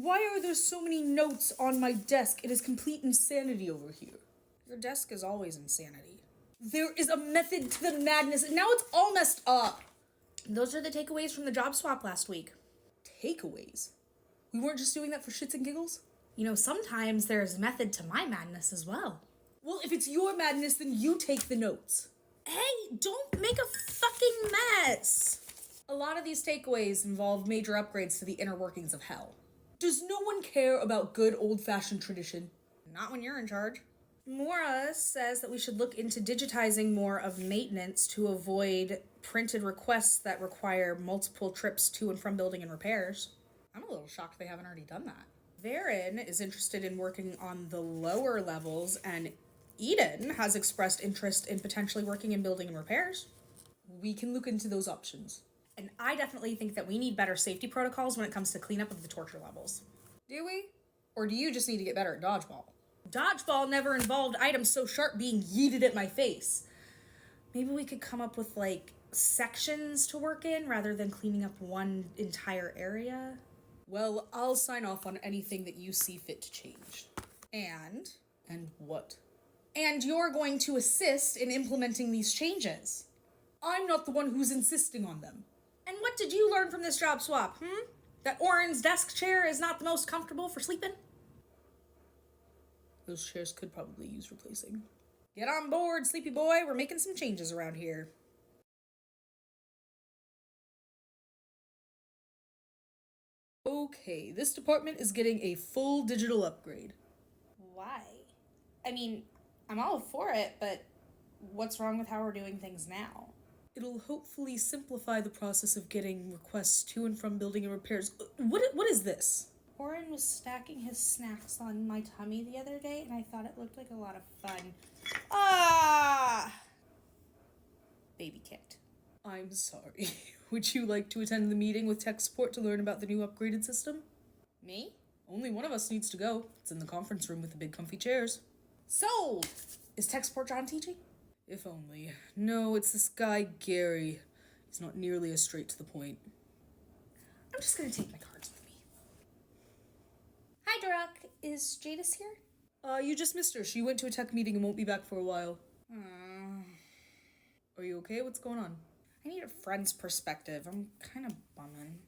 Why are there so many notes on my desk? It is complete insanity over here. Your desk is always insanity. There is a method to the madness, and now it's all messed up. Those are the takeaways from the job swap last week. Takeaways? We weren't just doing that for shits and giggles? You know, sometimes there's method to my madness as well. Well, if it's your madness, then you take the notes. Hey, don't make a fucking mess! A lot of these takeaways involve major upgrades to the inner workings of hell. Does no one care about good old-fashioned tradition? Not when you're in charge. Mora says that we should look into digitizing more of maintenance to avoid printed requests that require multiple trips to and from building and repairs. I'm a little shocked they haven't already done that. Varen is interested in working on the lower levels, and Eden has expressed interest in potentially working in building and repairs. We can look into those options. And I definitely think that we need better safety protocols when it comes to cleanup of the torture levels. Do we? Or do you just need to get better at dodgeball? Dodgeball never involved items so sharp being yeeted at my face. Maybe we could come up with, like, sections to work in rather than cleaning up one entire area. Well, I'll sign off on anything that you see fit to change. And what? And you're going to assist in implementing these changes. I'm not the one who's insisting on them. And what did you learn from this job swap, That Oren's desk chair is not the most comfortable for sleeping? Those chairs could probably use replacing. Get on board, sleepy boy. We're making some changes around here. Okay, this department is getting a full digital upgrade. Why? I mean, I'm all for it, but what's wrong with how we're doing things now? It'll hopefully simplify the process of getting requests to and from building and repairs. What is this? Oren was stacking his snacks on my tummy the other day, and I thought it looked like a lot of fun. Ah! Baby kicked. I'm sorry. Would you like to attend the meeting with tech support to learn about the new upgraded system? Me? Only one of us needs to go. It's in the conference room with the big comfy chairs. Sold! Is tech support John teaching? If only. No, it's this guy, Gary. He's not nearly as straight to the point. I'm just gonna take my cards with me. Hi, Durak. Is Jadis here? You just missed her. She went to a tech meeting and won't be back for a while. Are you okay? What's going on? I need a friend's perspective. I'm kind of bumming.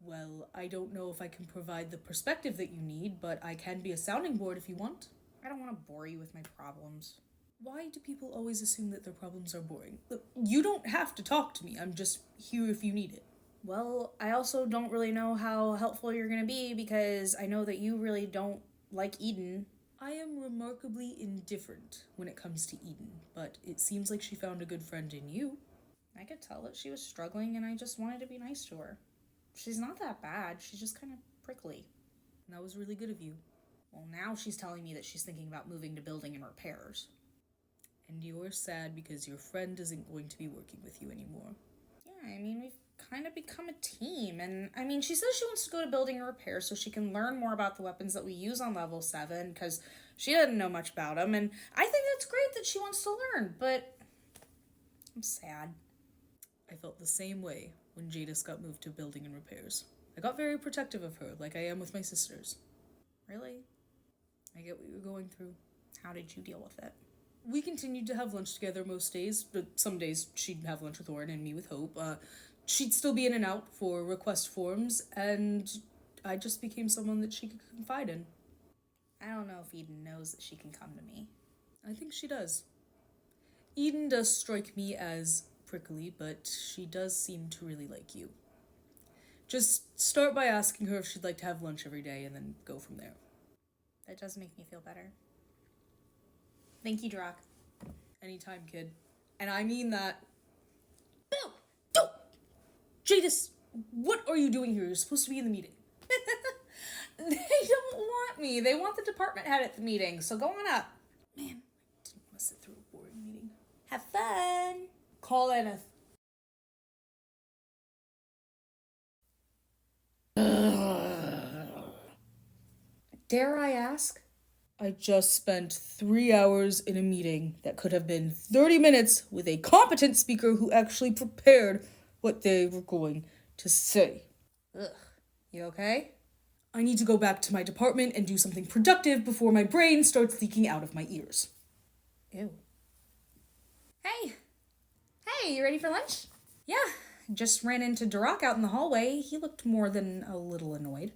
Well, I don't know if I can provide the perspective that you need, but I can be a sounding board if you want. I don't want to bore you with my problems. Why do people always assume that their problems are boring? Look, you don't have to talk to me. I'm just here if you need it. Well, I also don't really know how helpful you're going to be because I know that you really don't like Eden. I am remarkably indifferent when it comes to Eden, but it seems like she found a good friend in you. I could tell that she was struggling and I just wanted to be nice to her. She's not that bad, she's just kind of prickly. And that was really good of you. Well, now she's telling me that she's thinking about moving to building and repairs. And you're sad because your friend isn't going to be working with you anymore. Yeah, I mean, we've kind of become a team. And, I mean, she says she wants to go to building and repairs so she can learn more about the weapons that we use on level 7, because she doesn't know much about them. And I think that's great that she wants to learn, but I'm sad. I felt the same way when Jadis got moved to building and repairs. I got very protective of her, like I am with my sisters. Really? I get what you're going through. How did you deal with it? We continued to have lunch together most days, but some days she'd have lunch with Oren and me with Hope. She'd still be in and out for request forms, and I just became someone that she could confide in. I don't know if Eden knows that she can come to me. I think she does. Eden does strike me as prickly, but she does seem to really like you. Just start by asking her if she'd like to have lunch every day and then go from there. That does make me feel better. Thank you, Drak. Anytime, kid. And I mean that. No! Don't! Jadis, what are you doing here? You're supposed to be in the meeting. They don't want me. They want the department head at the meeting, so go on up. Man, I didn't want to sit through a boring meeting. Have fun! Call Enith. Dare I ask? I just spent 3 hours in a meeting that could have been 30 minutes with a competent speaker who actually prepared what they were going to say. Ugh. You okay? I need to go back to my department and do something productive before my brain starts leaking out of my ears. Ew. Hey. Hey, you ready for lunch? Yeah, just ran into Duroc out in the hallway. He looked more than a little annoyed.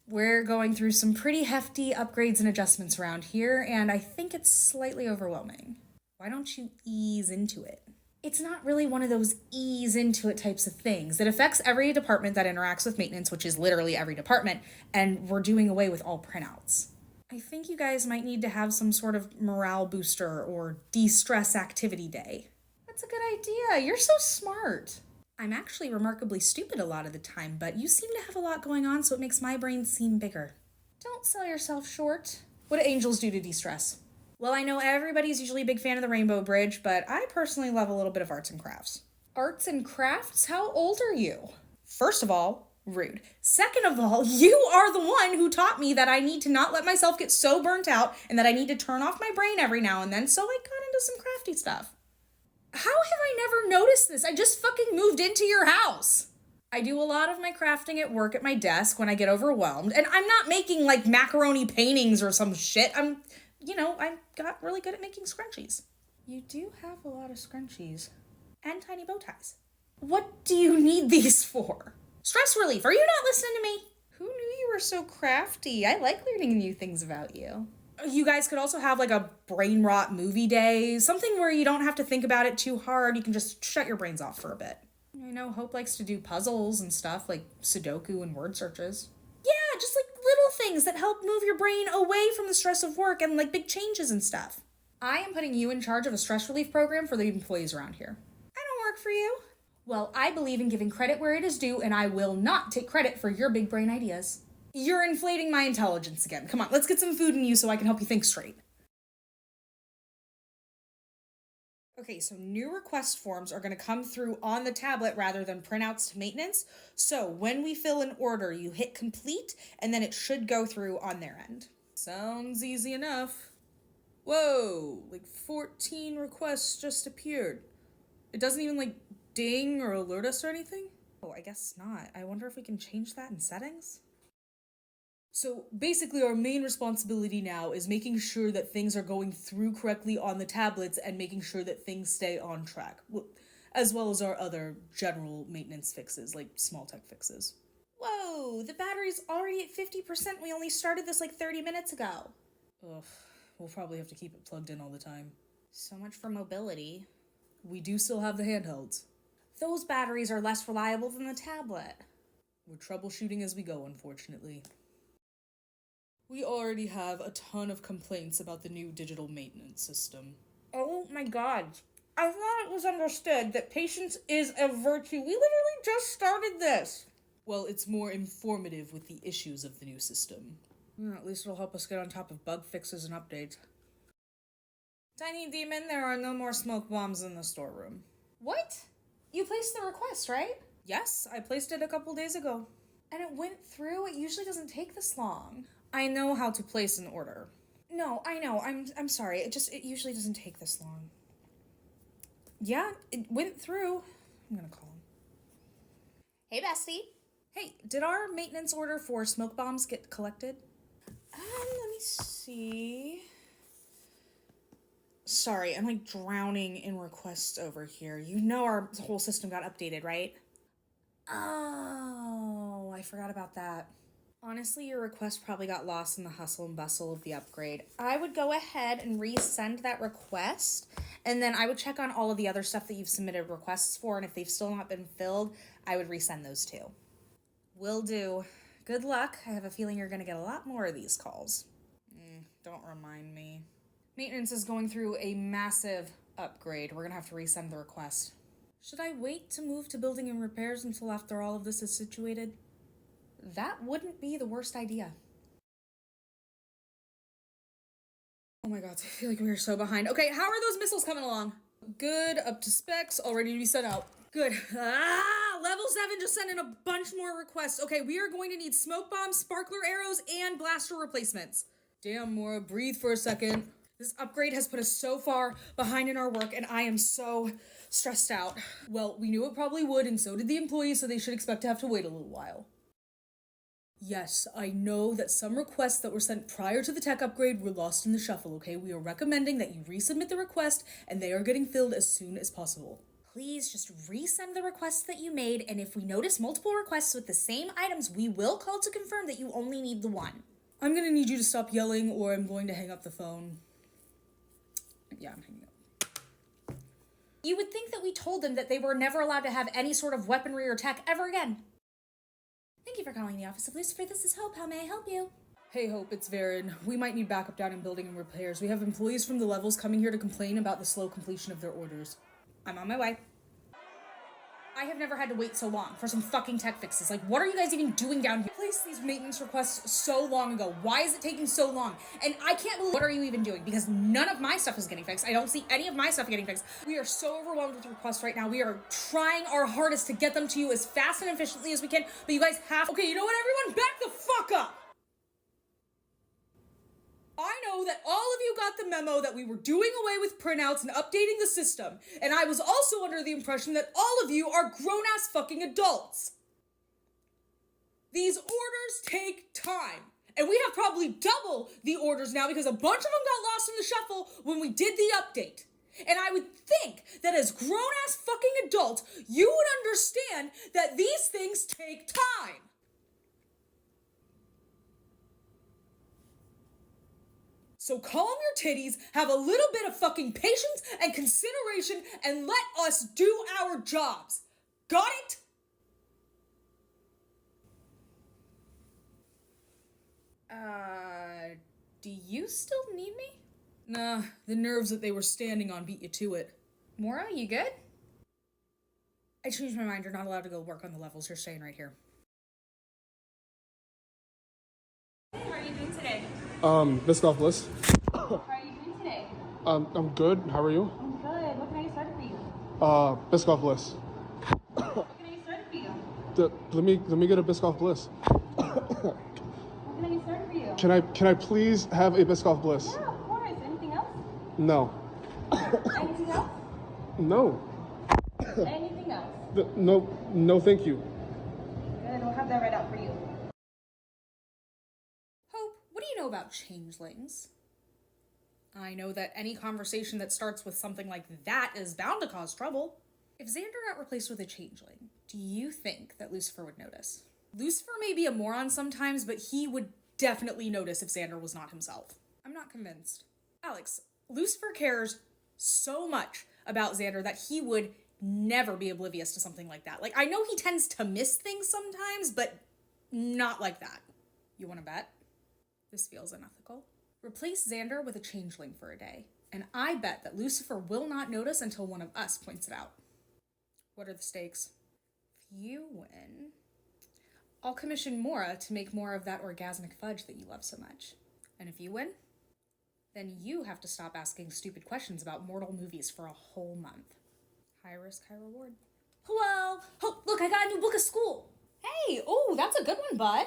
We're going through some pretty hefty upgrades and adjustments around here, and I think it's slightly overwhelming. Why don't you ease into it? It's not really one of those ease into it types of things. It affects every department that interacts with maintenance, which is literally every department, and we're doing away with all printouts. I think you guys might need to have some sort of morale booster or de-stress activity day. That's a good idea. You're so smart. I'm actually remarkably stupid a lot of the time, but you seem to have a lot going on, so it makes my brain seem bigger. Don't sell yourself short. What do angels do to de-stress? Well, I know everybody's usually a big fan of the Rainbow Bridge, but I personally love a little bit of arts and crafts. Arts and crafts? How old are you? First of all, rude. Second of all, you are the one who taught me that I need to not let myself get so burnt out and that I need to turn off my brain every now and then, so I got into some crafty stuff. How have I never noticed this? I just fucking moved into your house. I do a lot of my crafting at work at my desk when I get overwhelmed, and I'm not making like macaroni paintings or some shit. I got really good at making scrunchies. You do have a lot of scrunchies. And tiny bow ties. What do you need these for? Stress relief. Are you not listening to me? Who knew you were so crafty? I like learning new things about you. You guys could also have like a brain rot movie day. Something where you don't have to think about it too hard. You can just shut your brains off for a bit. I know Hope likes to do puzzles and stuff like Sudoku and word searches. Yeah, just like little things that help move your brain away from the stress of work and like big changes and stuff. I am putting you in charge of a stress relief program for the employees around here. I don't work for you. Well, I believe in giving credit where it is due, and I will not take credit for your big brain ideas. You're inflating my intelligence again. Come on, let's get some food in you so I can help you think straight. Okay, so new request forms are going to come through on the tablet rather than printouts to maintenance. So when we fill an order, you hit complete, and then it should go through on their end. Sounds easy enough. Whoa, like 14 requests just appeared. It doesn't even like ding or alert us or anything? Oh, I guess not. I wonder if we can change that in settings? So basically our main responsibility now is making sure that things are going through correctly on the tablets and making sure that things stay on track, as well as our other general maintenance fixes, like small tech fixes. Whoa, the battery's already at 50%. We only started this like 30 minutes ago. Ugh, we'll probably have to keep it plugged in all the time. So much for mobility. We do still have the handhelds. Those batteries are less reliable than the tablet. We're troubleshooting as we go, unfortunately. We already have a ton of complaints about the new digital maintenance system. Oh my god. I thought it was understood that patience is a virtue. We literally just started this. Well, it's more informative with the issues of the new system. At least it'll help us get on top of bug fixes and updates. Tiny Demon, there are no more smoke bombs in the storeroom. What? You placed the request, right? Yes, I placed it a couple days ago. And it went through? It usually doesn't take this long. I know how to place an order. No, I know. I'm sorry. It usually doesn't take this long. Yeah, it went through. I'm gonna call him. Hey, bestie. Hey, did our maintenance order for smoke bombs get collected? Let me see. Sorry, I'm like drowning in requests over here. You know our whole system got updated, right? Oh, I forgot about that. Honestly, your request probably got lost in the hustle and bustle of the upgrade. I would go ahead and resend that request, and then I would check on all of the other stuff that you've submitted requests for, and if they've still not been filled, I would resend those too. Will do. Good luck. I have a feeling you're going to get a lot more of these calls. Don't remind me. Maintenance is going through a massive upgrade. We're going to have to resend the request. Should I wait to move to building and repairs until after all of this is situated? That wouldn't be the worst idea. Oh my god, I feel like we're so behind. Okay, how are those missiles coming along? Good, up to specs, all ready to be sent out. Good. Level 7 just sent in a bunch more requests. Okay, we are going to need smoke bombs, sparkler arrows, and blaster replacements. Damn, Mora, breathe for a second. This upgrade has put us so far behind in our work, and I am so stressed out. Well, we knew it probably would, and so did the employees, so they should expect to have to wait a little while. Yes, I know that some requests that were sent prior to the tech upgrade were lost in the shuffle, okay? We are recommending that you resubmit the request, and they are getting filled as soon as possible. Please just resend the requests that you made, and if we notice multiple requests with the same items, we will call to confirm that you only need the one. I'm gonna need you to stop yelling, or I'm going to hang up the phone. Yeah, I'm hanging up. You would think that we told them that they were never allowed to have any sort of weaponry or tech ever again. Thank you for calling the office of Lucifer. This is Hope. How may I help you? Hey, Hope, it's Varen. We might need backup down in building and repairs. We have employees from the levels coming here to complain about the slow completion of their orders. I'm on my way. I have never had to wait so long for some fucking tech fixes. Like, what are you guys even doing down here? I placed these maintenance requests so long ago. Why is it taking so long? And I can't believe, what are you even doing? Because none of my stuff is getting fixed. I don't see any of my stuff getting fixed. We are so overwhelmed with requests right now. We are trying our hardest to get them to you as fast and efficiently as we can, but you guys have, okay, you know what, everyone? Back the fuck up! I know that all of you got the memo that we were doing away with printouts and updating the system, and I was also under the impression that all of you are grown-ass fucking adults. These orders take time, and we have probably double the orders now because a bunch of them got lost in the shuffle when we did the update. And I would think that as grown-ass fucking adults, you would understand that these things take time. So calm your titties, have a little bit of fucking patience and consideration, and let us do our jobs. Got it? Do you still need me? Nah, the nerves that they were standing on beat you to it. Mora, you good? I changed my mind. You're not allowed to go work on the levels. You're staying right here. How are you doing today? Biscoff Bliss. How are you doing today? I'm good. How are you? I'm good. What can I get started for you? Biscoff Bliss. What can I get started for you? Let me get a Biscoff Bliss. What can I get started for you? Can I please have a Biscoff Bliss? Yeah, of course. Anything else? No. Anything else? No. Anything else? No, thank you. Good. We'll have that right out for you. Hope, what do you know about changelings? I know that any conversation that starts with something like that is bound to cause trouble. If Xander got replaced with a changeling, do you think that Lucifer would notice? Lucifer may be a moron sometimes, but he would definitely notice if Xander was not himself. I'm not convinced. Alex, Lucifer cares so much about Xander that he would never be oblivious to something like that. Like, I know he tends to miss things sometimes, but not like that. You want to bet? This feels unethical. Replace Xander with a changeling for a day, and I bet that Lucifer will not notice until one of us points it out. What are the stakes? If you win, I'll commission Mora to make more of that orgasmic fudge that you love so much. And if you win, then you have to stop asking stupid questions about mortal movies for a whole month. High risk, high reward. Hello! Oh, look, I got a new book of school! Hey, oh, that's a good one, bud!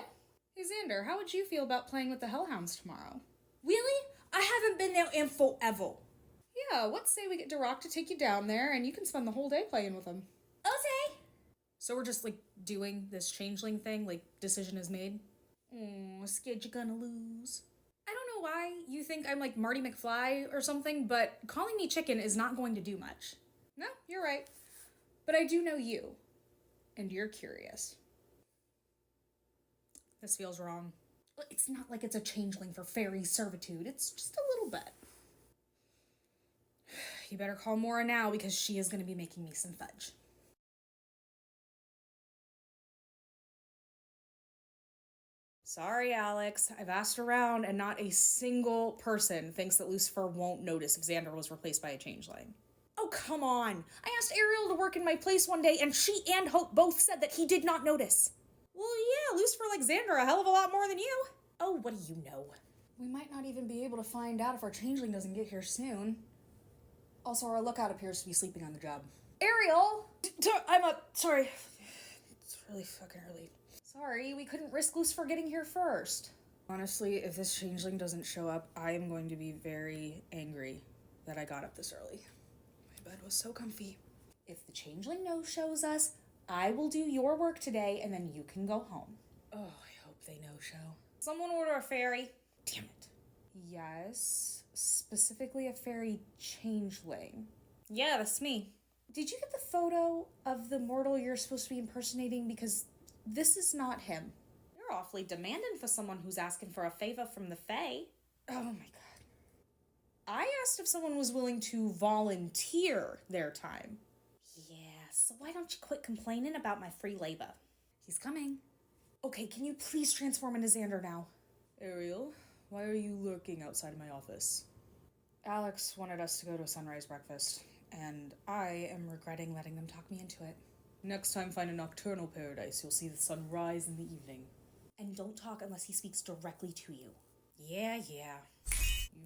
Hey, Xander, how would you feel about playing with the Hellhounds tomorrow? Really? I haven't been there in forever. Yeah, let's say we get Duroc to take you down there and you can spend the whole day playing with him. Okay. So we're just, like, doing this changeling thing, like, decision is made? Scared you're gonna lose. I don't know why you think I'm like Marty McFly or something, but calling me chicken is not going to do much. No, you're right. But I do know you. And you're curious. This feels wrong. It's not like it's a changeling for fairy servitude. It's just a little bit. You better call Mora now because she is going to be making me some fudge. Sorry, Alex. I've asked around and not a single person thinks that Lucifer won't notice if Xander was replaced by a changeling. Oh, come on. I asked Ariel to work in my place one day and she and Hope both said that he did not notice. Well, yeah, Lucifer likes Xander a hell of a lot more than you. Oh, what do you know? We might not even be able to find out if our changeling doesn't get here soon. Also, our lookout appears to be sleeping on the job. Ariel! I'm up. Sorry. It's really fucking early. Sorry, we couldn't risk Lucifer getting here first. Honestly, if this changeling doesn't show up, I am going to be very angry that I got up this early. My bed was so comfy. If the changeling no shows us, I will do your work today and then you can go home. Oh, I hope they no-show. Someone order a fairy. Damn it. Yes, specifically a fairy changeling. Yeah, that's me. Did you get the photo of the mortal you're supposed to be impersonating? Because this is not him. You're awfully demanding for someone who's asking for a favor from the Fae. Oh my god. I asked if someone was willing to volunteer their time. Yeah, so why don't you quit complaining about my free labor? He's coming. Okay, can you please transform into Xander now? Ariel, why are you lurking outside of my office? Alex wanted us to go to a sunrise breakfast, and I am regretting letting them talk me into it. Next time find a nocturnal paradise, you'll see the sun rise in the evening. And don't talk unless he speaks directly to you. Yeah.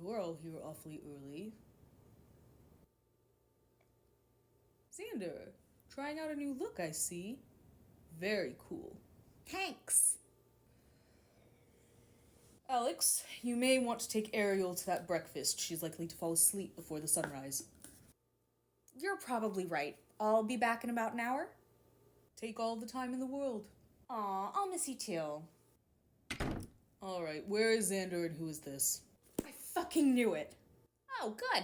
You're all here awfully early. Xander, trying out a new look, I see. Very cool. Thanks. Alex, you may want to take Ariel to that breakfast. She's likely to fall asleep before the sunrise. You're probably right. I'll be back in about an hour. Take all the time in the world. Aw, I'll miss you too. Alright, where is Xander and who is this? I fucking knew it. Oh, good.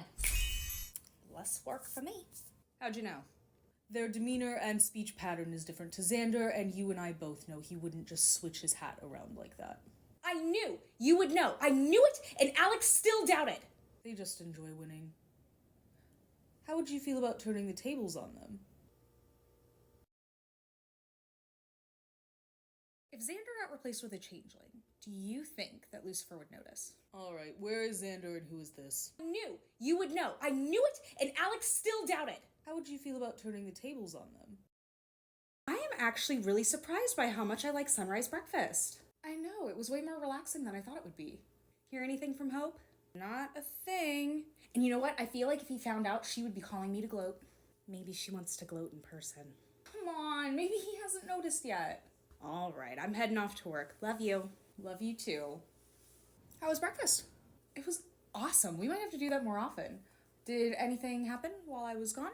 Less work for me. How'd you know? Their demeanor and speech pattern is different to Xander, and you and I both know he wouldn't just switch his hat around like that. I knew you would know. I knew it, and Alex still doubted. They just enjoy winning. How would you feel about turning the tables on them? If Xander got replaced with a changeling, do you think that Lucifer would notice? Alright, where is Xander and who is this? I knew you would know. I knew it, and Alex still doubted. How would you feel about turning the tables on them? I am actually really surprised by how much I like sunrise breakfast. I know, it was way more relaxing than I thought it would be. Hear anything from Hope? Not a thing. And you know what? I feel like if he found out, she would be calling me to gloat. Maybe she wants to gloat in person. Come on, maybe he hasn't noticed yet. All right, I'm heading off to work. Love you. Love you too. How was breakfast? It was awesome. We might have to do that more often. Did anything happen while I was gone?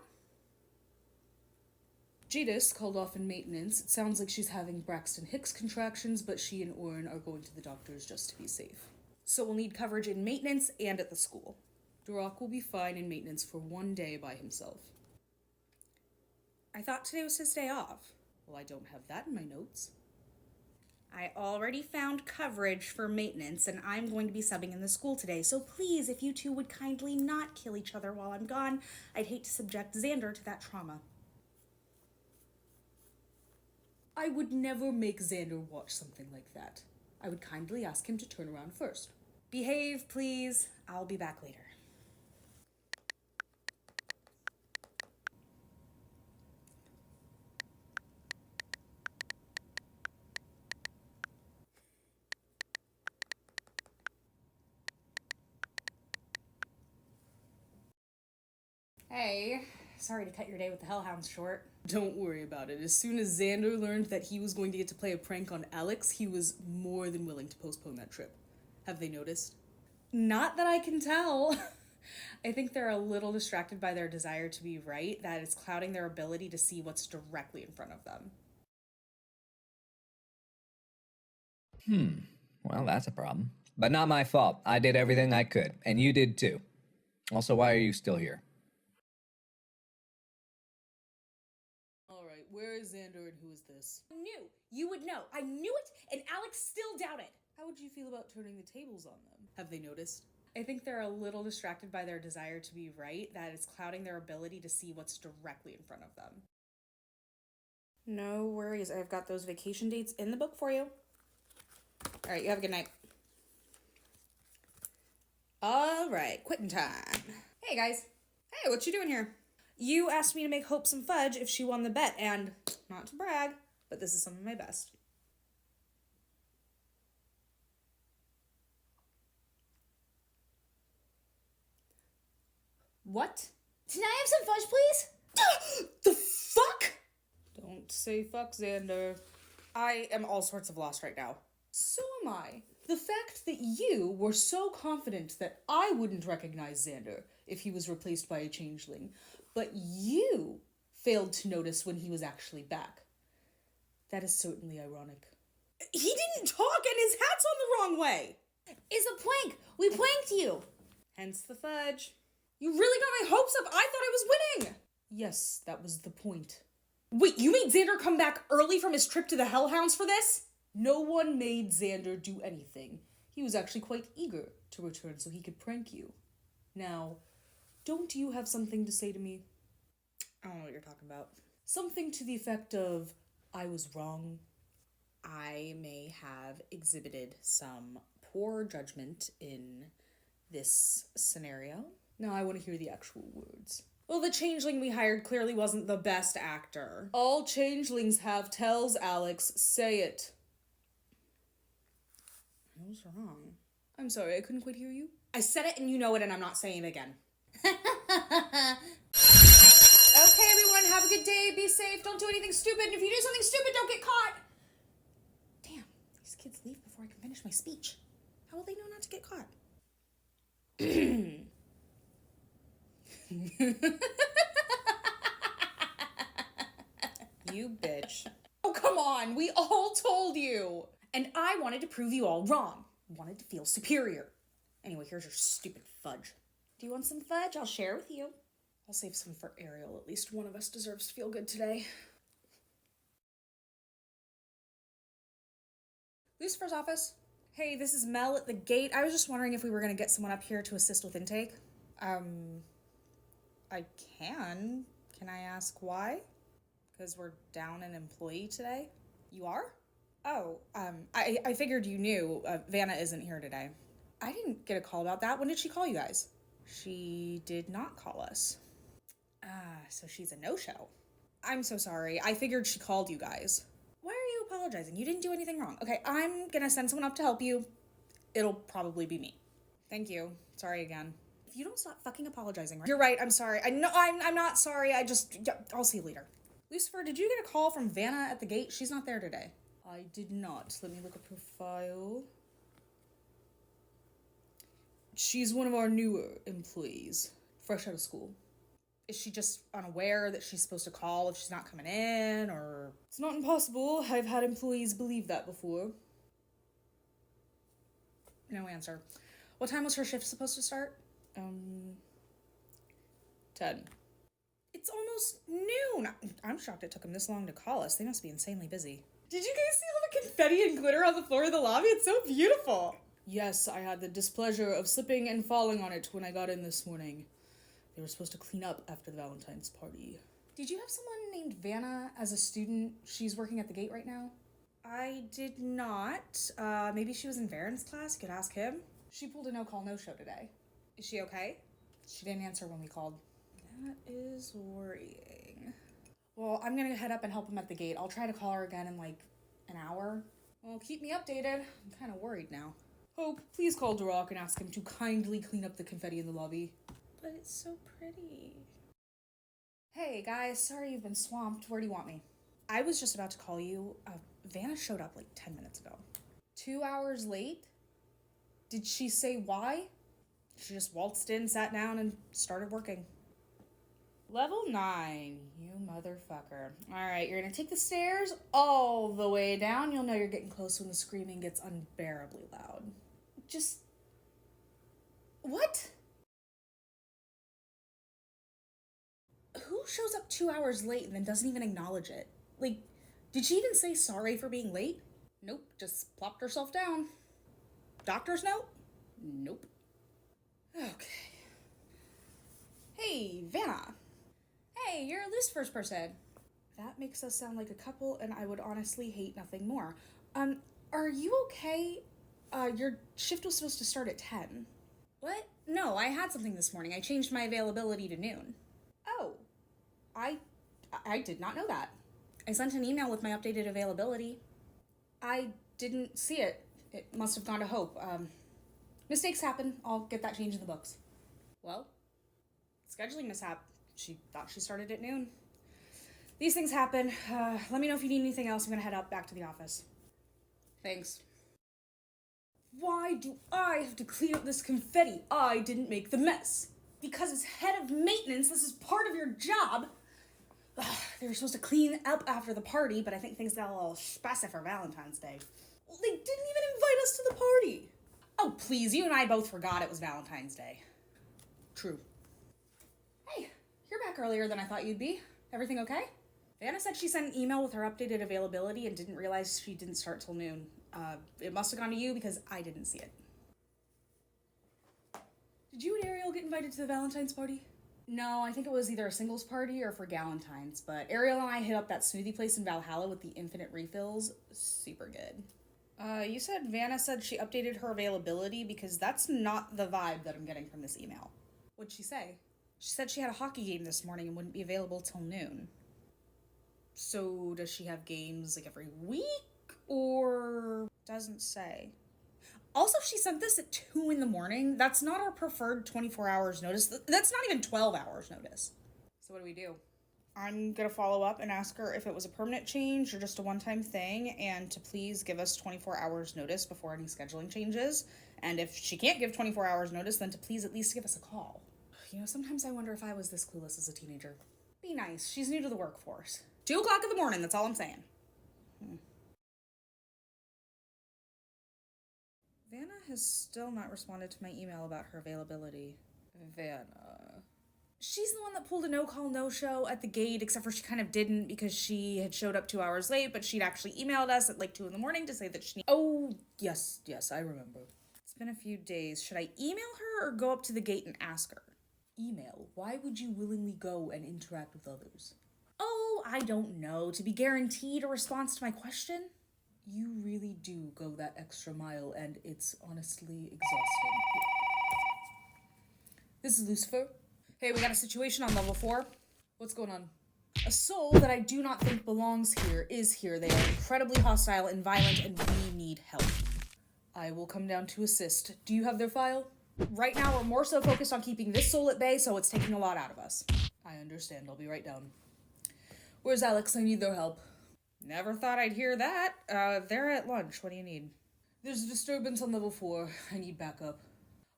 Jadis called off in maintenance. It sounds like she's having Braxton Hicks contractions, but she and Oren are going to the doctors just to be safe. So we'll need coverage in maintenance and at the school. Duroc will be fine in maintenance for 1 day by himself. I thought today was his day off. Well, I don't have that in my notes. I already found coverage for maintenance, and I'm going to be subbing in the school today, so please, if you two would kindly not kill each other while I'm gone, I'd hate to subject Xander to that trauma. I would never make Xander watch something like that. I would kindly ask him to turn around first. Behave, please. I'll be back later. Hey, sorry to cut your day with the Hellhounds short. Don't worry about it. As soon as Xander learned that he was going to get to play a prank on Alex, he was more than willing to postpone that trip. Have they noticed? Not that I can tell. I think they're a little distracted by their desire to be right, that is clouding their ability to see what's directly in front of them. Well, that's a problem. But not my fault. I did everything I could, and you did too. Also, why are you still here? Alright, where is Xander and who is this? I knew you would know. I knew it, and Alex still doubted. How would you feel about turning the tables on them? Have they noticed? I think they're a little distracted by their desire to be right, that is clouding their ability to see what's directly in front of them. No worries, I've got those vacation dates in the book for you. Alright, you have a good night. Alright, quitting time. Hey guys. Hey, what you doing here? You asked me to make Hope some fudge if she won the bet, and not to brag, but this is some of my best. What? Can I have some fudge, please? The fuck? Don't say fuck, Xander. I am all sorts of lost right now. So am I. The fact that you were so confident that I wouldn't recognize Xander if he was replaced by a changeling, but you failed to notice when he was actually back. That is certainly ironic. He didn't talk and his hat's on the wrong way. It's a prank. We pranked you. Hence the fudge. You really got my hopes up. I thought I was winning. Yes, that was the point. Wait, you made Xander come back early from his trip to the Hellhounds for this? No one made Xander do anything. He was actually quite eager to return so he could prank you. Now, don't you have something to say to me? I don't know what you're talking about. Something to the effect of, I was wrong. I may have exhibited some poor judgment in this scenario. Now I want to hear the actual words. Well, the changeling we hired clearly wasn't the best actor. All changelings have tells, Alex. Say it. I was wrong. I'm sorry, I couldn't quite hear you. I said it and you know it and I'm not saying it again. Okay, everyone, have a good day. Be safe. Don't do anything stupid. And if you do something stupid, don't get caught. Damn, these kids leave before I can finish my speech. How will they know not to get caught? You bitch. Oh, come on. We all told you. And I wanted to prove you all wrong. Wanted to feel superior. Anyway, here's your stupid fudge. Do you want some fudge? I'll share with you. I'll save some for Ariel. At least one of us deserves to feel good today. Lucifer's office. Hey, this is Mel at the gate. I was just wondering if we were going to get someone up here to assist with intake. I can. Can I ask why? Because we're down an employee today. You are? Oh, I figured you knew. Vanna isn't here today. I didn't get a call about that. When did she call you guys? She did not call us. So she's a no-show. I'm so sorry. I figured she called you guys. Why are you apologizing? You didn't do anything wrong. Okay, I'm gonna send someone up to help you. It'll probably be me. Thank you. Sorry again. If you don't stop fucking apologizing, right? You're right, I'm sorry. I'm not sorry. I'll see you later. Lucifer, did you get a call from Vanna at the gate? She's not there today. I did not. Let me look up her file. She's one of our newer employees, fresh out of school. Is she just unaware that she's supposed to call if she's not coming in, or... It's not impossible. I've had employees believe that before. No answer. What time was her shift supposed to start? 10. It's almost noon. I'm shocked it took them this long to call us. They must be insanely busy. Did you guys see all the confetti and glitter on the floor of the lobby? It's so beautiful. Yes, I had the displeasure of slipping and falling on it when I got in this morning. They were supposed to clean up after the Valentine's party. Did you have someone named Vanna as a student? She's working at the gate right now? I did not. Maybe she was in Varen's class. You could ask him. She pulled a no-call, no-show today. Is she okay? She didn't answer when we called. That is worrying. Well, I'm gonna head up and help him at the gate. I'll try to call her again in like an hour. Well, keep me updated. I'm kind of worried now. Hope, please call Duroc and ask him to kindly clean up the confetti in the lobby. But it's so pretty. Hey guys, sorry you've been swamped. Where do you want me? I was just about to call you. Vanna showed up like 10 minutes ago. 2 hours late? Did she say why? She just waltzed in, sat down, and started working. Level 9, you motherfucker. Alright, you're gonna take the stairs all the way down. You'll know you're getting close when the screaming gets unbearably loud. Just... What? Who shows up 2 hours late and then doesn't even acknowledge it? Like, did she even say sorry for being late? Nope, just plopped herself down. Doctor's note? Nope. Okay. Hey, Vanna. Hey, you're Lucifer's person. That makes us sound like a couple, and I would honestly hate nothing more. Are you okay? Your shift was supposed to start at 10. What? No, I had something this morning. I changed my availability to noon. Oh. I did not know that. I sent an email with my updated availability. I didn't see it. It must have gone to Hope. Mistakes happen. I'll get that changed in the books. Well, scheduling mishap. She thought she started at noon. These things happen. Let me know if you need anything else. I'm gonna head out back to the office. Thanks. Why do I have to clean up this confetti? I didn't make the mess. Because as head of maintenance, this is part of your job. They were supposed to clean up after the party, but I think things got a little spicy for Valentine's Day. They didn't even invite us to the party. Oh, please, you and I both forgot it was Valentine's Day. True. Hey, you're back earlier than I thought you'd be. Everything okay? Vanna said she sent an email with her updated availability and didn't realize she didn't start till noon. It must have gone to you because I didn't see it. Did you and Ariel get invited to the Valentine's party? No, I think it was either a singles party or for Galentine's, but Ariel and I hit up that smoothie place in Valhalla with the infinite refills. Super good. You said Vanna said she updated her availability because that's not the vibe that I'm getting from this email. What'd she say? She said she had a hockey game this morning and wouldn't be available till noon. So does she have games like every week or doesn't say? Also, she sent this at 2 in the morning. That's not our preferred 24 hours notice. That's not even 12 hours notice. So what do? I'm gonna follow up and ask her if it was a permanent change or just a one-time thing, and to please give us 24 hours notice before any scheduling changes. And if she can't give 24 hours notice, then to please at least give us a call. You know, sometimes I wonder if I was this clueless as a teenager. Be nice. She's new to the workforce. 2 o'clock in the morning, that's all I'm saying. Vanna has still not responded to my email about her availability. Vanna. She's the one that pulled a no-call, no-show at the gate, except for she kind of didn't because she had showed up 2 hours late, but she'd actually emailed us at like 2 in the morning to say that she... Oh, yes, I remember. It's been a few days. Should I email her or go up to the gate and ask her? Email. Why would you willingly go and interact with others? Oh, I don't know. To be guaranteed a response to my question? You really do go that extra mile, and it's honestly exhausting. This is Lucifer. Hey, we got a situation on level 4. What's going on? A soul that I do not think belongs here is here. They are incredibly hostile and violent, and we need help. I will come down to assist. Do you have their file? Right now, we're more so focused on keeping this soul at bay, so it's taking a lot out of us. I understand. I'll be right down. Where's Alex? I need their help. Never thought I'd hear that. They're at lunch. What do you need? There's a disturbance on level 4. I need backup.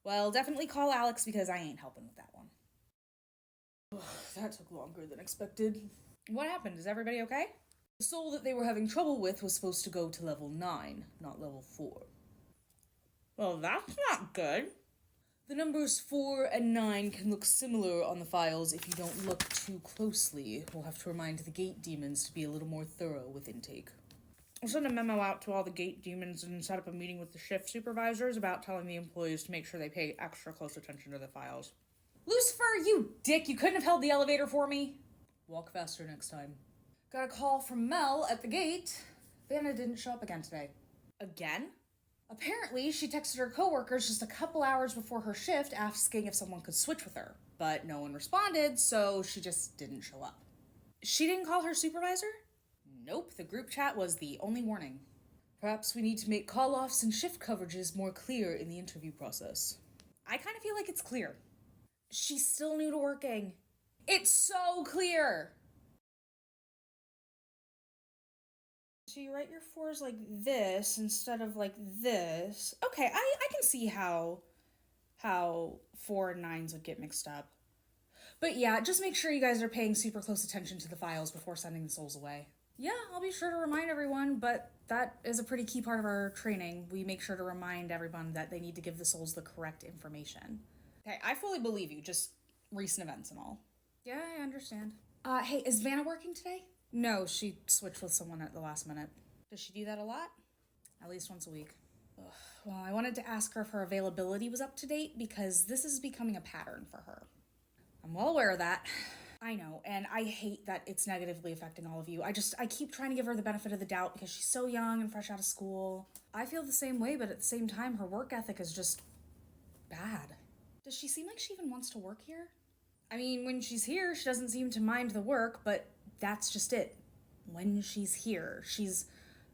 Well, definitely call Alex because I ain't helping with that one. That took longer than expected. What happened? Is everybody okay? The soul that they were having trouble with was supposed to go to level 9, not level 4. Well, that's not good. The numbers 4 and 9 can look similar on the files if you don't look too closely. We'll have to remind the gate demons to be a little more thorough with intake. I'll send a memo out to all the gate demons and set up a meeting with the shift supervisors about telling the employees to make sure they pay extra close attention to the files. Lucifer, you dick! You couldn't have held the elevator for me? Walk faster next time. Got a call from Mel at the gate. Vanna didn't show up again today. Again? Apparently, she texted her coworkers just a couple hours before her shift asking if someone could switch with her, but no one responded, so she just didn't show up. She didn't call her supervisor? Nope, the group chat was the only warning. Perhaps we need to make call-offs and shift coverages more clear in the interview process. I kind of feel like it's clear. She's still new to working. It's so clear! So you write your 4s like this instead of like this. Okay, I can see how 4 and 9s would get mixed up. But yeah, just make sure you guys are paying super close attention to the files before sending the souls away. Yeah, I'll be sure to remind everyone, but that is a pretty key part of our training. We make sure to remind everyone that they need to give the souls the correct information. Okay, I fully believe you, just recent events and all. Yeah, I understand. Hey, is Vanna working today? No, she switched with someone at the last minute. Does she do that a lot? At least once a week. Ugh. Well, I wanted to ask her if her availability was up to date because this is becoming a pattern for her. I'm well aware of that. I know, and I hate that it's negatively affecting all of you. I keep trying to give her the benefit of the doubt because she's so young and fresh out of school. I feel the same way, but at the same time, her work ethic is just bad. Does she seem like she even wants to work here? I mean, when she's here, she doesn't seem to mind the work, but that's just it. When she's here, she's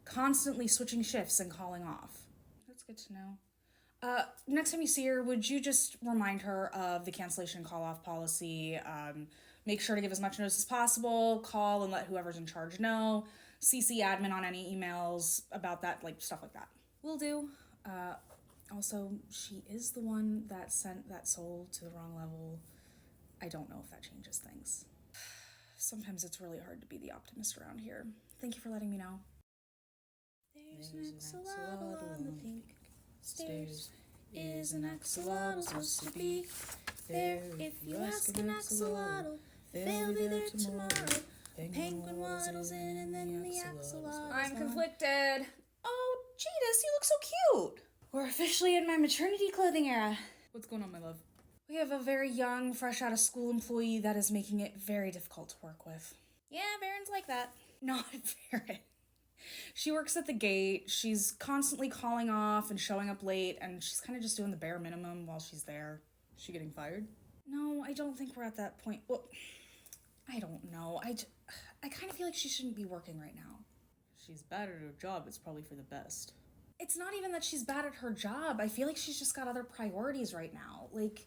constantly switching shifts and calling off. That's good to know. Next time you see her, would you just remind her of the cancellation call-off policy? Make sure to give as much notice as possible, call and let whoever's in charge know, CC admin on any emails about that, like, stuff like that. Will do. Also, she is the one that sent that soul to the wrong level. I don't know if that changes things. Sometimes it's really hard to be the optimist around here. Thank you for letting me know. There There's an axolotl on the pink stairs. Is an axolotl supposed to be there? If you ask an axolotl, they'll be there tomorrow. Penguin waddles in and then the axolotl. I'm conflicted. Oh, Jadis, you look so cute. We're officially in my maternity clothing era. What's going on, my love? We have a very young, fresh out of school employee that is making it very difficult to work with. Yeah, Varen's like that. Not Varen. She works at the gate. She's constantly calling off and showing up late, and she's kind of just doing the bare minimum while she's there. Is she getting fired? No, I don't think we're at that point. Well, I don't know. I kind of feel like she shouldn't be working right now. She's bad at her job. It's probably for the best. It's not even that she's bad at her job. I feel like she's just got other priorities right now. Like,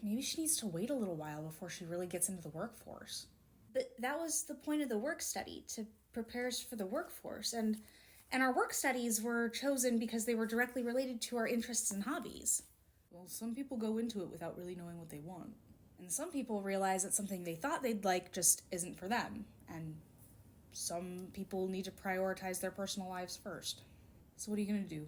maybe she needs to wait a little while before she really gets into the workforce. But that was the point of the work study, to prepare us for the workforce. And our work studies were chosen because they were directly related to our interests and hobbies. Well, some people go into it without really knowing what they want. And some people realize that something they thought they'd like just isn't for them. And some people need to prioritize their personal lives first. So what are you gonna do?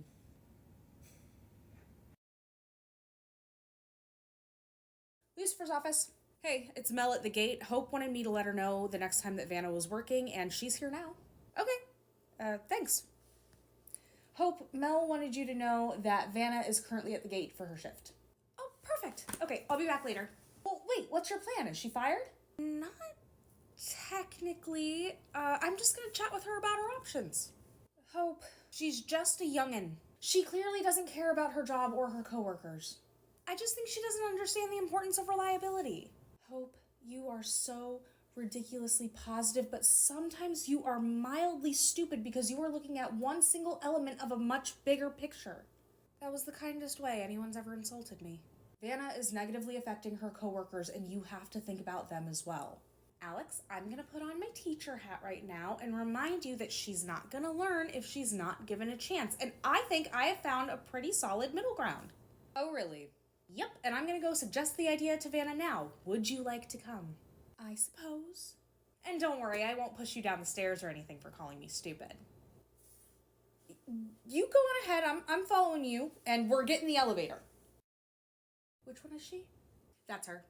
Lucifer's office. Hey, it's Mel at the gate. Hope wanted me to let her know the next time that Vanna was working, and she's here now. Okay. Thanks. Hope, Mel wanted you to know that Vanna is currently at the gate for her shift. Oh, perfect. Okay, I'll be back later. Well, wait, what's your plan? Is she fired? Not technically. I'm just gonna chat with her about her options. Hope, she's just a youngin'. She clearly doesn't care about her job or her coworkers. I just think she doesn't understand the importance of reliability. Hope, you are so ridiculously positive, but sometimes you are mildly stupid because you are looking at one single element of a much bigger picture. That was the kindest way anyone's ever insulted me. Vanna is negatively affecting her coworkers, and you have to think about them as well. Alex, I'm gonna put on my teacher hat right now and remind you that she's not gonna learn if she's not given a chance, and I think I have found a pretty solid middle ground. Oh, really? Yep, and I'm gonna go suggest the idea to Vanna now. Would you like to come? I suppose. And don't worry, I won't push you down the stairs or anything for calling me stupid. You go on ahead, I'm following you, and we're getting the elevator. Which one is she? That's her.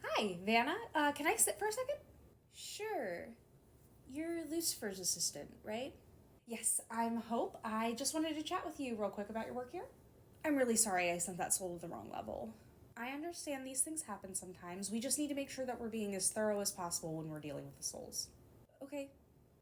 Hi, Vanna. Can I sit for a second? Sure. You're Lucifer's assistant, right? Yes, I'm Hope. I just wanted to chat with you real quick about your work here. I'm really sorry I sent that soul to the wrong level. I understand these things happen sometimes. We just need to make sure that we're being as thorough as possible when we're dealing with the souls. Okay.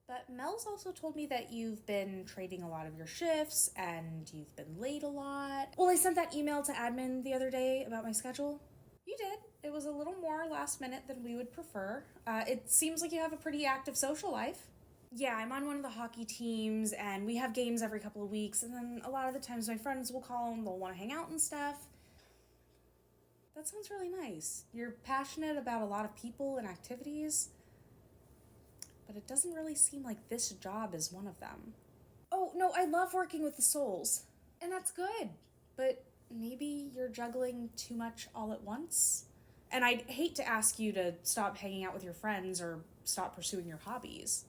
But Mel's also told me that you've been trading a lot of your shifts and you've been late a lot. Well, I sent that email to admin the other day about my schedule. You did. It was a little more last minute than we would prefer. It seems like you have a pretty active social life. Yeah, I'm on one of the hockey teams, and we have games every couple of weeks, and then a lot of the times my friends will call and they'll want to hang out and stuff. That sounds really nice. You're passionate about a lot of people and activities, but it doesn't really seem like this job is one of them. Oh, no, I love working with the souls, and that's good, but maybe you're juggling too much all at once? And I'd hate to ask you to stop hanging out with your friends or stop pursuing your hobbies.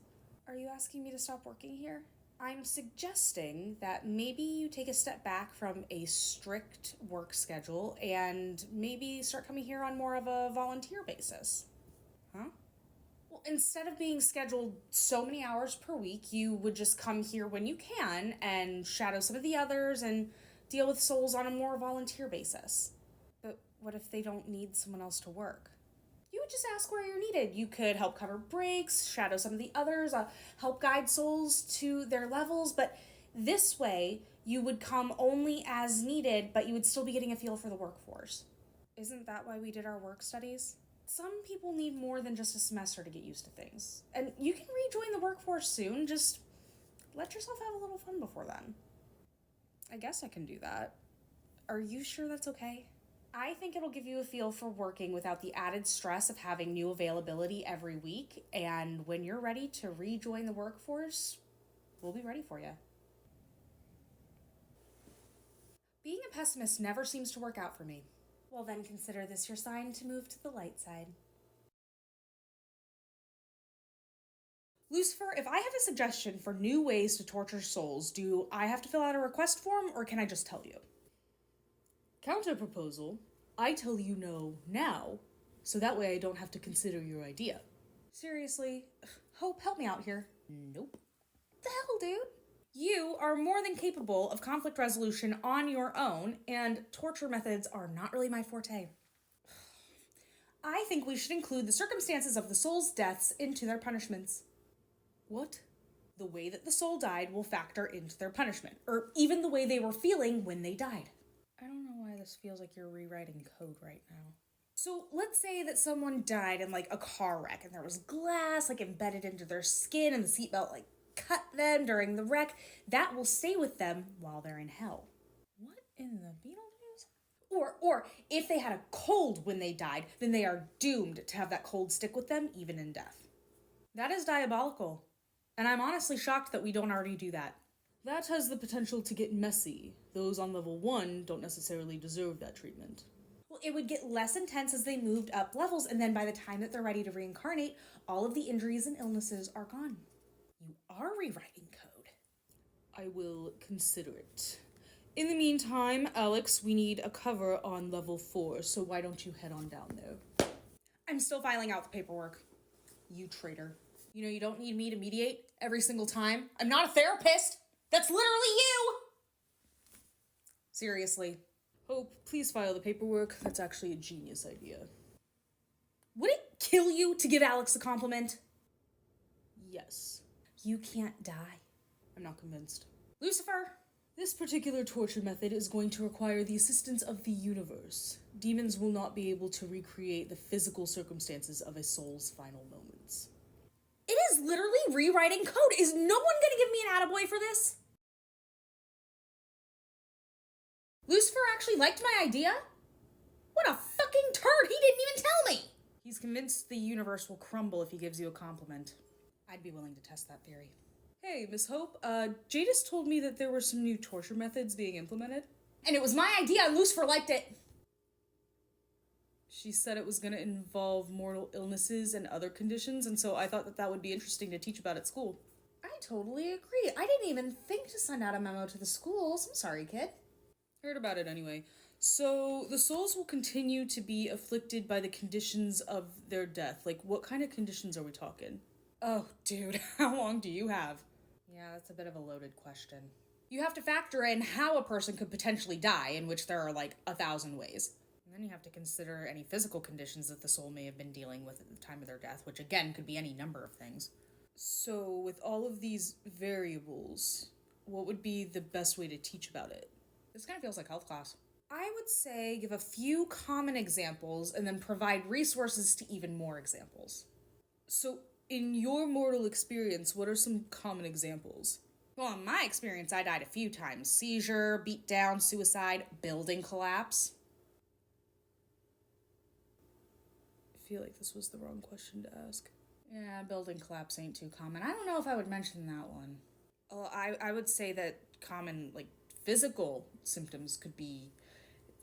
Are you asking me to stop working here? I'm suggesting that maybe you take a step back from a strict work schedule and maybe start coming here on more of a volunteer basis. Huh? Well, instead of being scheduled so many hours per week, you would just come here when you can and shadow some of the others and deal with souls on a more volunteer basis. But what if they don't need someone else to work? You would just ask where you're needed. You could help cover breaks, shadow some of the others, help guide souls to their levels, but this way you would come only as needed, but you would still be getting a feel for the workforce. Isn't that why we did our work studies? Some people need more than just a semester to get used to things. And you can rejoin the workforce soon, just let yourself have a little fun before then. I guess I can do that. Are you sure that's okay? I think it'll give you a feel for working without the added stress of having new availability every week, and when you're ready to rejoin the workforce, we'll be ready for you. Being a pessimist never seems to work out for me. Well, then consider this your sign to move to the light side. Lucifer, if I have a suggestion for new ways to torture souls, do I have to fill out a request form, or can I just tell you? Counter proposal, I tell you no now, so that way I don't have to consider your idea. Seriously, Hope, help me out here. Nope. What the hell, dude? You are more than capable of conflict resolution on your own, and torture methods are not really my forte. I think we should include the circumstances of the soul's deaths into their punishments. What? The way that the soul died will factor into their punishment, or even the way they were feeling when they died. I don't know why this feels like you're rewriting code right now. So let's say that someone died in like a car wreck and there was glass like embedded into their skin and the seatbelt like cut them during the wreck. That will stay with them while they're in hell. What in the Beetlejuice? Or if they had a cold when they died, then they are doomed to have that cold stick with them even in death. That is diabolical. And I'm honestly shocked that we don't already do that. That has the potential to get messy. Those on level 1 don't necessarily deserve that treatment. Well, it would get less intense as they moved up levels, and then by the time that they're ready to reincarnate, all of the injuries and illnesses are gone. You are rewriting code. I will consider it. In the meantime, Alex, we need a cover on level 4, so why don't you head on down there? I'm still filing out the paperwork. You traitor. You know you don't need me to mediate every single time. I'm not a therapist. That's literally you! Seriously. Hope, please file the paperwork. That's actually a genius idea. Would it kill you to give Alex a compliment? Yes. You can't die. I'm not convinced. Lucifer! This particular torture method is going to require the assistance of the universe. Demons will not be able to recreate the physical circumstances of a soul's final moments. It is literally rewriting code. Is no one gonna give me an attaboy for this? Lucifer actually liked my idea? What a fucking turd! He didn't even tell me! He's convinced the universe will crumble if he gives you a compliment. I'd be willing to test that theory. Hey, Miss Hope, Jadis told me that there were some new torture methods being implemented. And it was my idea and Lucifer liked it! She said it was going to involve mortal illnesses and other conditions, and so I thought that that would be interesting to teach about at school. I totally agree. I didn't even think to send out a memo to the schools. I'm sorry, kid. Heard about it anyway. So, the souls will continue to be afflicted by the conditions of their death. Like, what kind of conditions are we talking? Oh, dude, how long do you have? Yeah, that's a bit of a loaded question. You have to factor in how a person could potentially die, in which there are like 1,000 ways. And then you have to consider any physical conditions that the soul may have been dealing with at the time of their death, which again could be any number of things. So with all of these variables, what would be the best way to teach about it? This kind of feels like health class. I would say give a few common examples and then provide resources to even more examples. So in your mortal experience, what are some common examples? Well, in my experience, I died a few times. Seizure, beatdown, suicide, building collapse. I feel like this was the wrong question to ask. Yeah, building collapse ain't too common. I don't know if I would mention that one. I would say that common, like, physical symptoms could be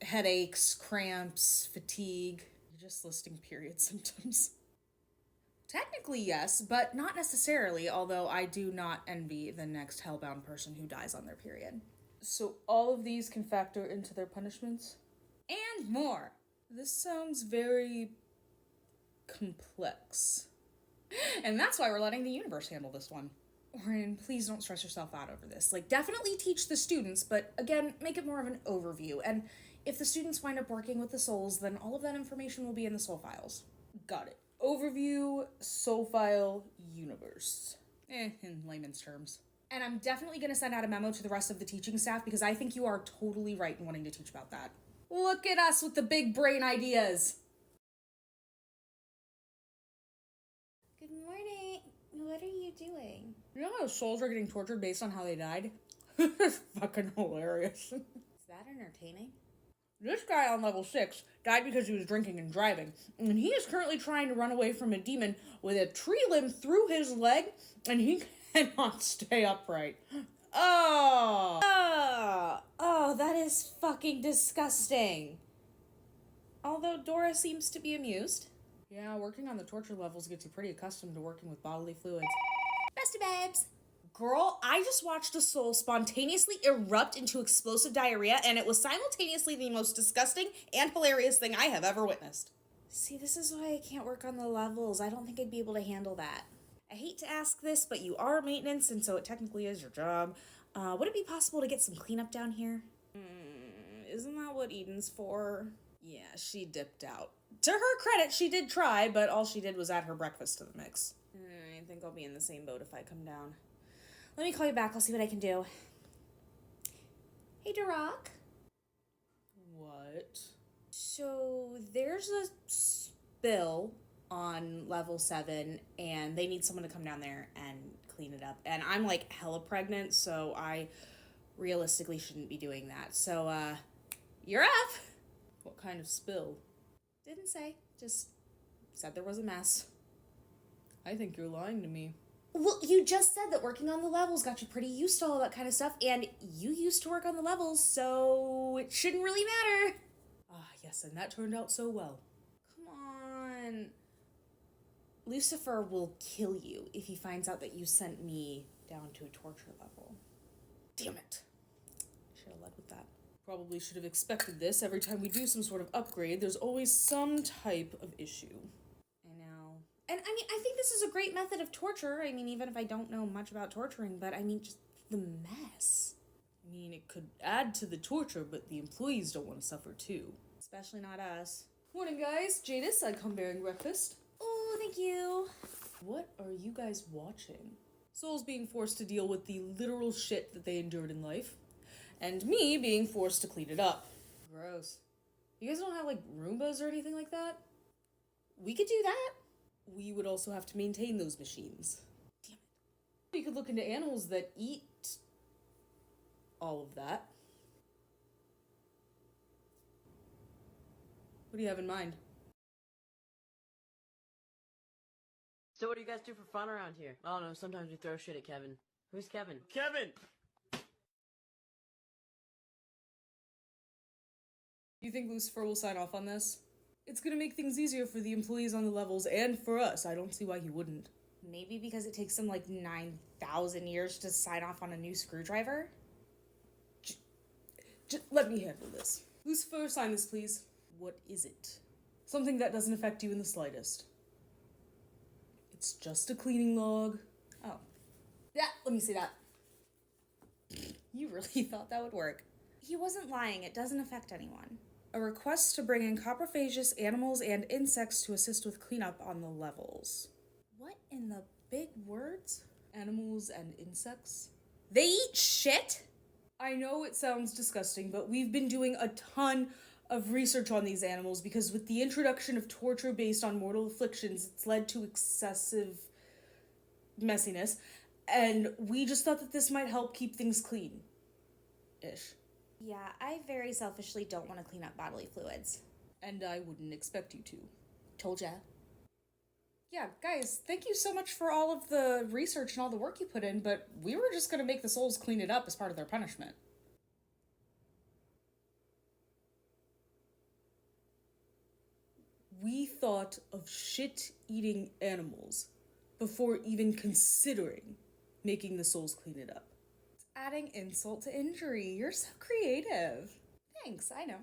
headaches, cramps, fatigue. You're just listing period symptoms. Technically, yes, but not necessarily, although I do not envy the next hellbound person who dies on their period. So all of these can factor into their punishments? And more! This sounds very complex. And that's why we're letting the universe handle this one. Orin, please don't stress yourself out over this. Like, definitely teach the students, but again, make it more of an overview. And if the students wind up working with the souls, then all of that information will be in the soul files. Got it. Overview, soul file, universe. In layman's terms. And I'm definitely going to send out a memo to the rest of the teaching staff because I think you are totally right in wanting to teach about that. Look at us with the big brain ideas. Good morning. What are you doing? You know how souls are getting tortured based on how they died? It's fucking hilarious. Is that entertaining? This guy on level 6 died because he was drinking and driving, and he is currently trying to run away from a demon with a tree limb through his leg, and he cannot stay upright. Oh, that is fucking disgusting. Although Dora seems to be amused. Yeah, working on the torture levels gets you pretty accustomed to working with bodily fluids. nasty babes. Girl, I just watched a soul spontaneously erupt into explosive diarrhea, and it was simultaneously the most disgusting and hilarious thing I have ever witnessed. See, this is why I can't work on the levels. I don't think I'd be able to handle that. I hate to ask this, but you are maintenance, and so it technically is your job. Would it be possible to get some cleanup down here? Isn't that what Eden's for? Yeah, she dipped out. To her credit, she did try, but all she did was add her breakfast to the mix. I think I'll be in the same boat if I come down. Let me call you back. I'll see what I can do. Hey, Duroc. What? So, there's a spill on level 7, and they need someone to come down there and clean it up. And I'm, like, hella pregnant, so I realistically shouldn't be doing that. So, you're up! What kind of spill? Didn't say. Just said there was a mess. I think you're lying to me. Well, you just said that working on the levels got you pretty used to all that kind of stuff, and you used to work on the levels, so it shouldn't really matter. Ah, yes, and that turned out so well. Come on. Lucifer will kill you if he finds out that you sent me down to a torture level. Damn it. Should have led with that. Probably should have expected this. Every time we do some sort of upgrade, there's always some type of issue. I know. And I mean, I think this is a great method of torture. I mean, even if I don't know much about torturing, but I mean, just the mess. I mean, it could add to the torture, but the employees don't want to suffer too. Especially not us. Morning, guys. Jadis, I come bearing breakfast. Oh, thank you. What are you guys watching? Souls being forced to deal with the literal shit that they endured in life, and me being forced to clean it up. Gross. You guys don't have, like, Roombas or anything like that? We could do that. We would also have to maintain those machines. Damn it. We could look into animals that eat all of that. What do you have in mind? So what do you guys do for fun around here? I don't know, sometimes we throw shit at Kevin. Who's Kevin? Kevin! You think Lucifer will sign off on this? It's gonna make things easier for the employees on the levels and for us. I don't see why he wouldn't. Maybe because it takes them like 9,000 years to sign off on a new screwdriver? Just let me handle this. Lucifer, sign this, please. What is it? Something that doesn't affect you in the slightest. It's just a cleaning log. Oh. Yeah, let me see that. You really thought that would work. He wasn't lying. It doesn't affect anyone. A request to bring in coprophagous animals and insects to assist with cleanup on the levels. What in the big words? Animals and insects? They eat shit? I know it sounds disgusting, but we've been doing a ton of research on these animals because with the introduction of torture based on mortal afflictions, it's led to excessive messiness, and we just thought that this might help keep things clean-ish. Yeah, I very selfishly don't want to clean up bodily fluids. And I wouldn't expect you to. Told ya. Yeah, guys, thank you so much for all of the research and all the work you put in, but we were just gonna make the souls clean it up as part of their punishment. We thought of shit-eating animals before even considering making the souls clean it up. It's adding insult to injury. You're so creative. Thanks, I know.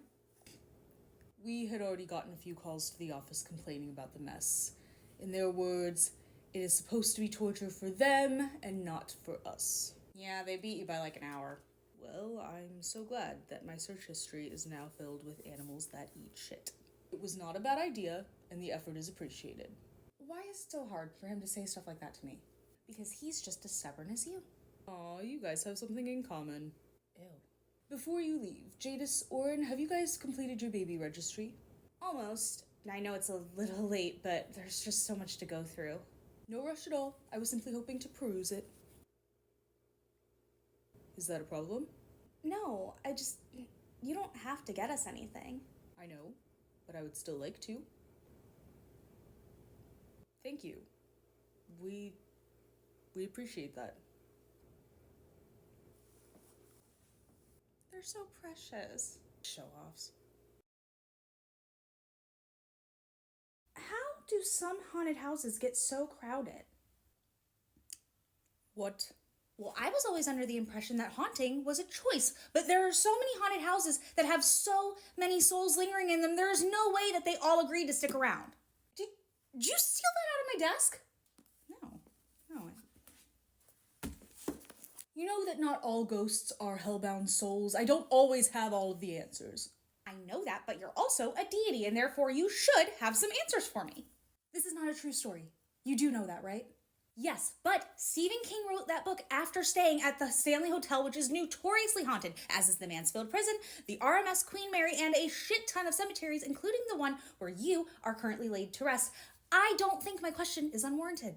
We had already gotten a few calls to the office complaining about the mess. In their words, it is supposed to be torture for them and not for us. Yeah, they beat you by like an hour. Well, I'm so glad that my search history is now filled with animals that eat shit. It was not a bad idea, and the effort is appreciated. Why is it so hard for him to say stuff like that to me? Because he's just as stubborn as you. Aw, you guys have something in common. Ew. Before you leave, Jadis, Orin, have you guys completed your baby registry? Almost. I know it's a little late, but there's just so much to go through. No rush at all. I was simply hoping to peruse it. Is that a problem? No, you don't have to get us anything. I know, but I would still like to. Thank you. We appreciate that. They're so precious. Show-offs. How do some haunted houses get so crowded? What? Well, I was always under the impression that haunting was a choice, but there are so many haunted houses that have so many souls lingering in them, there is no way that they all agreed to stick around. Did you steal that out of my desk? No. You know that not all ghosts are hellbound souls. I don't always have all of the answers. I know that, but you're also a deity, and therefore you should have some answers for me. This is not a true story. You do know that, right? Yes, but Stephen King wrote that book after staying at the Stanley Hotel, which is notoriously haunted, as is the Mansfield Prison, the RMS Queen Mary, and a shit ton of cemeteries, including the one where you are currently laid to rest. I don't think my question is unwarranted.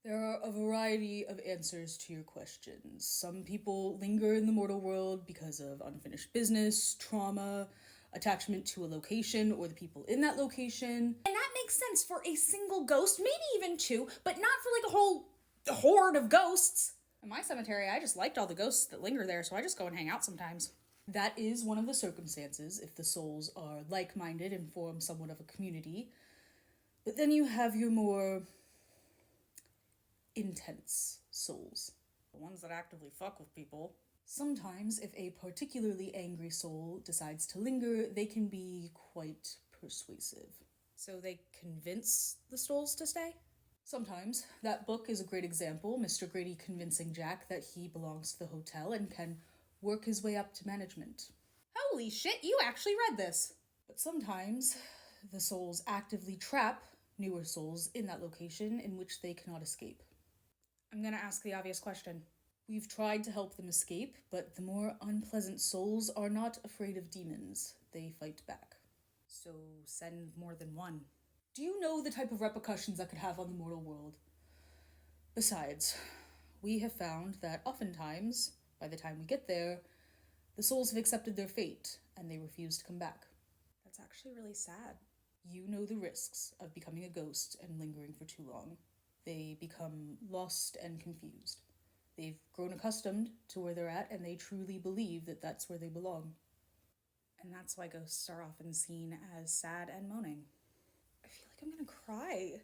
There are a variety of answers to your questions. Some people linger in the mortal world because of unfinished business, trauma, attachment to a location or the people in that location. And that makes sense for a single ghost, maybe even two, but not for like a whole horde of ghosts. In my cemetery, I just liked all the ghosts that linger there, so I just go and hang out sometimes. That is one of the circumstances if the souls are like-minded and form somewhat of a community. But then you have your more intense souls. The ones that actively fuck with people. Sometimes, if a particularly angry soul decides to linger, they can be quite persuasive. So they convince the souls to stay? Sometimes. That book is a great example, Mr. Grady convincing Jack that he belongs to the hotel and can work his way up to management. Holy shit, you actually read this! But sometimes, the souls actively trap newer souls in that location in which they cannot escape. I'm gonna ask the obvious question. We've tried to help them escape, but the more unpleasant souls are not afraid of demons. They fight back. So send more than one. Do you know the type of repercussions that could have on the mortal world? Besides, we have found that oftentimes, by the time we get there, the souls have accepted their fate, and they refuse to come back. That's actually really sad. You know the risks of becoming a ghost and lingering for too long. They become lost and confused. They've grown accustomed to where they're at, and they truly believe that that's where they belong. And that's why ghosts are often seen as sad and moaning. I feel like I'm gonna cry.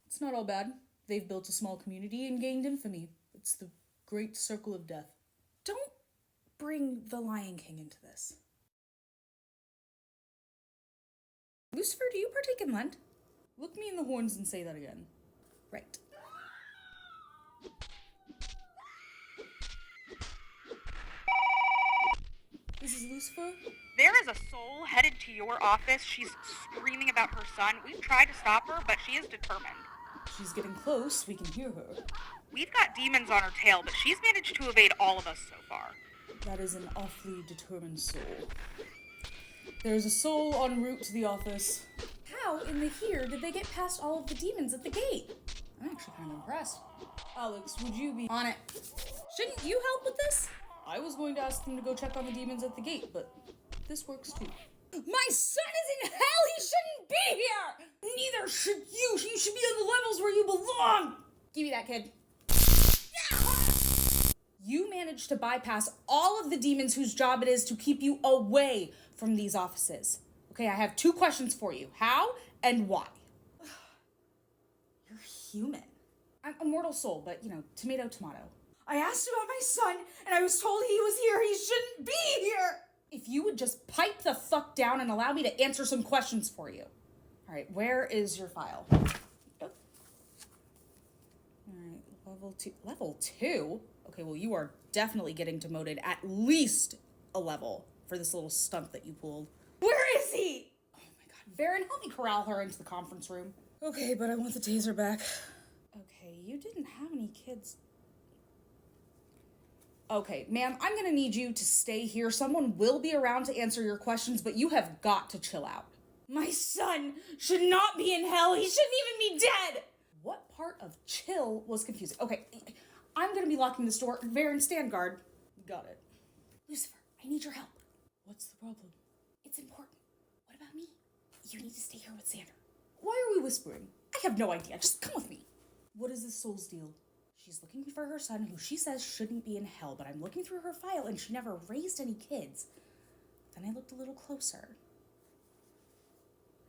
It's not all bad. They've built a small community and gained infamy. It's the great circle of death. Don't bring the Lion King into this. Lucifer, do you partake in Lent? Look me in the horns and say that again. Right. This is Lucifer? There is a soul headed to your office. She's screaming about her son. We've tried to stop her, but she is determined. She's getting close. We can hear her. We've got demons on her tail, but she's managed to evade all of us so far. That is an awfully determined soul. There's a soul en route to the office. How in the here did they get past all of the demons at the gate? I'm actually kind of impressed. Alex, would you be On it. Shouldn't you help with this? I was going to ask them to go check on the demons at the gate, but this works too. My son is in hell! He shouldn't be here! Neither should you! You should be on the levels where you belong! Give me that, kid. You managed to bypass all of the demons whose job it is to keep you away from these offices. Okay, I have 2 questions for you. How and why? You're human. I'm a mortal soul, but, tomato, tomato. I asked about my son, and I was told he was here. He shouldn't be here! If you would just pipe the fuck down and allow me to answer some questions for you. All right, where is your file? Oh. All right, level 2. Level 2? Okay, well, you are definitely getting demoted at least a level for this little stunt that you pulled. Where is he? Oh my god. Varen, help me corral her into the conference room. Okay, but I want the taser back. Okay, you didn't have any kids. Okay, ma'am, I'm gonna need you to stay here. Someone will be around to answer your questions, but you have got to chill out. My son should not be in hell. He shouldn't even be dead. What part of chill was confusing? Okay, I'm gonna be locking this door. Varen, stand guard. Got it. Lucifer, I need your help. What's the problem? It's important. What about me? You need to stay here with Xander. Why are we whispering? I have no idea. Just come with me. What is this soul's deal? She's looking for her son, who she says shouldn't be in hell, but I'm looking through her file and she never raised any kids. Then I looked a little closer.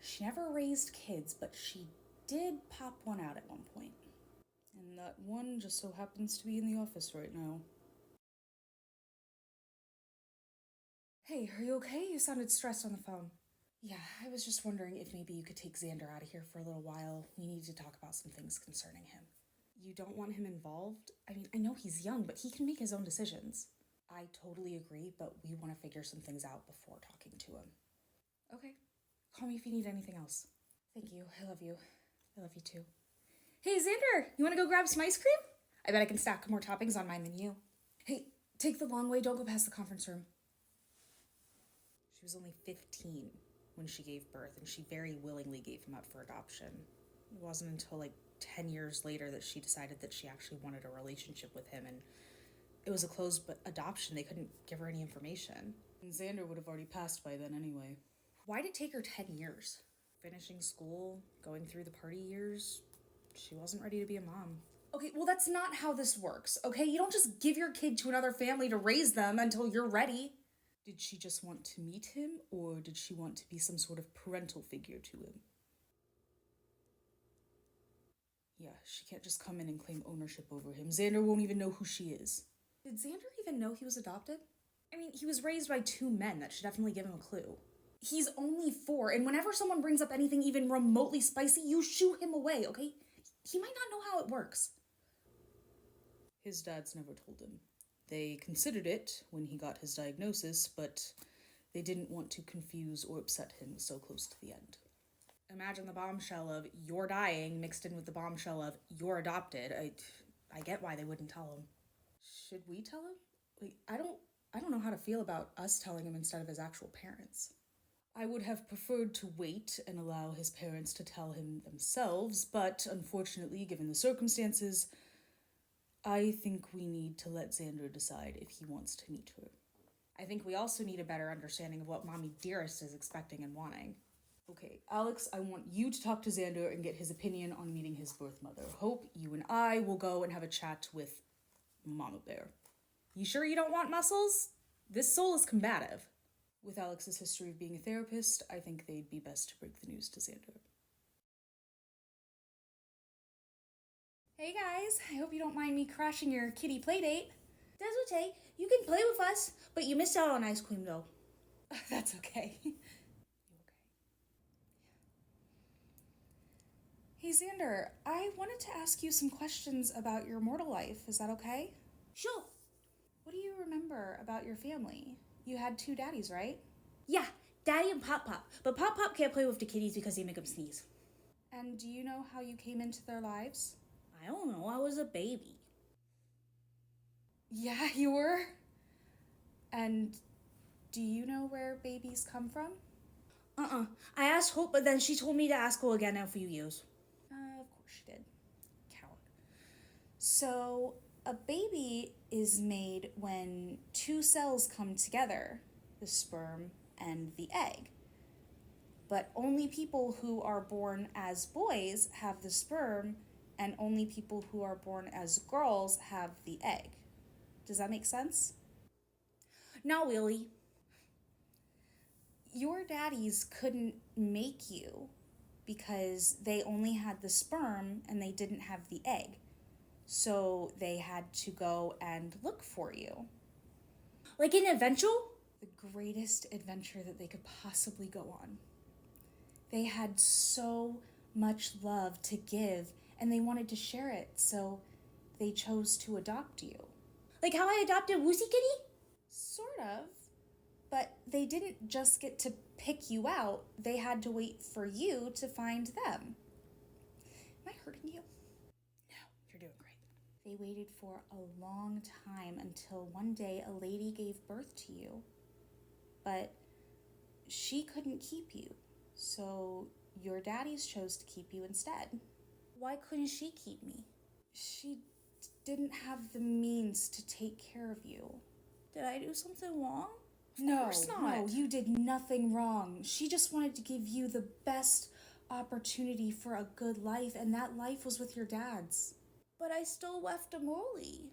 She never raised kids, but she did pop one out at one point. And that one just so happens to be in the office right now. Hey, are you okay? You sounded stressed on the phone. Yeah, I was just wondering if maybe you could take Xander out of here for a little while. We need to talk about some things concerning him. You don't want him involved? I mean, I know he's young, but he can make his own decisions. I totally agree, but we want to figure some things out before talking to him. Okay. Call me if you need anything else. Thank you. I love you. I love you too. Hey, Xander, you want to go grab some ice cream? I bet I can stack more toppings on mine than you. Hey, take the long way. Don't go past the conference room. She was only 15 when she gave birth, and she very willingly gave him up for adoption. It wasn't until like 10 years later that she decided that she actually wanted a relationship with him, and it was a closed adoption. They couldn't give her any information. And Xander would have already passed by then anyway. Why'd it take her 10 years? Finishing school, going through the party years, she wasn't ready to be a mom. Okay, well that's not how this works, okay? You don't just give your kid to another family to raise them until you're ready. Did she just want to meet him, or did she want to be some sort of parental figure to him? Yeah, she can't just come in and claim ownership over him. Xander won't even know who she is. Did Xander even know he was adopted? I mean, he was raised by 2 men. That should definitely give him a clue. He's only 4, and whenever someone brings up anything even remotely spicy, you shoo him away, okay? He might not know how it works. His dad's never told him. They considered it when he got his diagnosis, but they didn't want to confuse or upset him so close to the end. Imagine the bombshell of you're dying mixed in with the bombshell of you're adopted. I get why they wouldn't tell him. Should we tell him? Like, I don't know how to feel about us telling him instead of his actual parents. I would have preferred to wait and allow his parents to tell him themselves, but unfortunately, given the circumstances, I think we need to let Xander decide if he wants to meet her. I think we also need a better understanding of what Mommy Dearest is expecting and wanting. Okay, Alex, I want you to talk to Xander and get his opinion on meeting his birth mother. Hope, you and I will go and have a chat with Mama Bear. You sure you don't want muscles? This soul is combative. With Alex's history of being a therapist, I think they'd be best to break the news to Xander. Hey guys, I hope you don't mind me crashing your kitty playdate. That's okay, you can play with us, but you missed out on ice cream though. That's okay. You okay? Hey Xander, I wanted to ask you some questions about your mortal life. Is that okay? Sure. What do you remember about your family? You had 2 daddies, right? Yeah, Daddy and Pop Pop. But Pop Pop can't play with the kitties because they make him sneeze. And do you know how you came into their lives? I don't know, I was a baby. Yeah, you were? And do you know where babies come from? I asked Hope, but then she told me to ask her again in a few years. Of course she did. Coward. So, a baby is made when 2 cells come together, the sperm and the egg. But only people who are born as boys have the sperm, and only people who are born as girls have the egg. Does that make sense? Not really. Your daddies couldn't make you because they only had the sperm and they didn't have the egg. So they had to go and look for you. Like an adventure? The greatest adventure that they could possibly go on. They had so much love to give and they wanted to share it, so they chose to adopt you. Like how I adopted Woosie Kitty? Sort of. But they didn't just get to pick you out, they had to wait for you to find them. Am I hurting you? No, you're doing great. They waited for a long time until one day a lady gave birth to you. But she couldn't keep you, so your daddies chose to keep you instead. Why couldn't she keep me? She didn't have the means to take care of you. Did I do something wrong? No, you did nothing wrong. She just wanted to give you the best opportunity for a good life, and that life was with your dads. But I still left him early.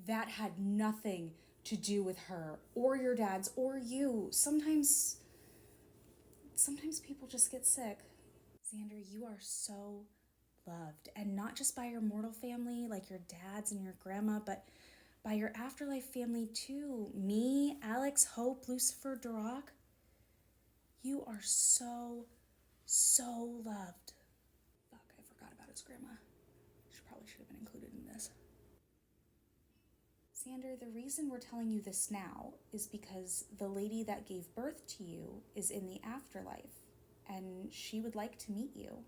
That had nothing to do with her, or your dads, or you. Sometimes people just get sick. Xander, you are so loved, and not just by your mortal family like your dads and your grandma, but by your afterlife family too. Me, Alex, Hope, Lucifer, Duroc. You are so, so loved. Fuck, I forgot about his grandma. She probably should have been included in this. Xander, the reason we're telling you this now is because the lady that gave birth to you is in the afterlife, and she would like to meet you.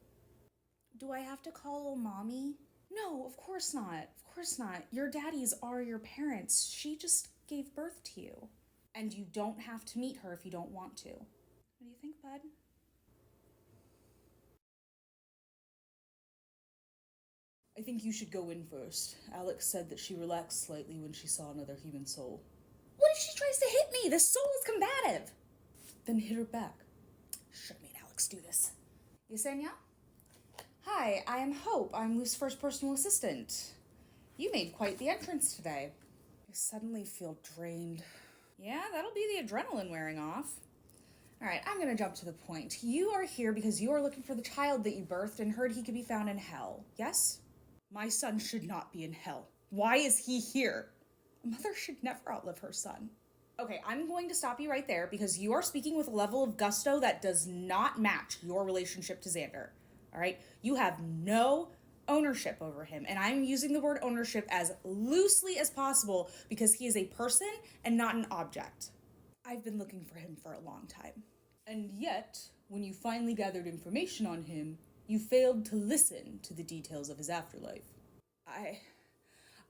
Do I have to call old mommy? No, of course not. Of course not. Your daddies are your parents. She just gave birth to you. And you don't have to meet her if you don't want to. What do you think, bud? I think you should go in first. Alex said that she relaxed slightly when she saw another human soul. What if she tries to hit me? This soul is combative. Then hit her back. Should have made Alex do this. Yesenia? Hi, I am Hope. I'm Lucifer's personal assistant. You made quite the entrance today. I suddenly feel drained. Yeah, that'll be the adrenaline wearing off. All right, I'm gonna jump to the point. You are here because you are looking for the child that you birthed and heard he could be found in hell, yes? My son should not be in hell. Why is he here? A mother should never outlive her son. Okay, I'm going to stop you right there because you are speaking with a level of gusto that does not match your relationship to Xander. All right? You have no ownership over him, and I'm using the word ownership as loosely as possible because he is a person and not an object. I've been looking for him for a long time. And yet, when you finally gathered information on him, you failed to listen to the details of his afterlife. I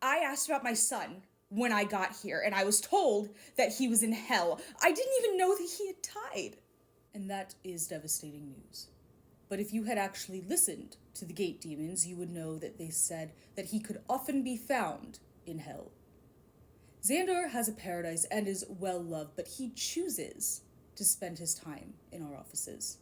asked about my son when I got here, and I was told that he was in hell. I didn't even know that he had died. And that is devastating news. But if you had actually listened to the gate demons, you would know that they said that he could often be found in hell. Xander has a paradise and is well loved, but he chooses to spend his time in our offices.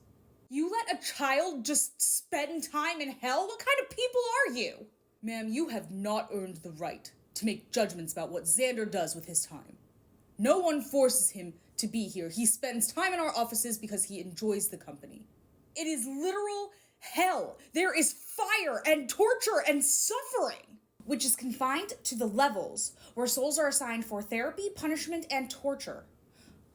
You let a child just spend time in hell? What kind of people are you? Ma'am, you have not earned the right to make judgments about what Xander does with his time. No one forces him to be here. He spends time in our offices because he enjoys the company. It is literal hell. There is fire and torture and suffering, which is confined to the levels where souls are assigned for therapy, punishment, and torture.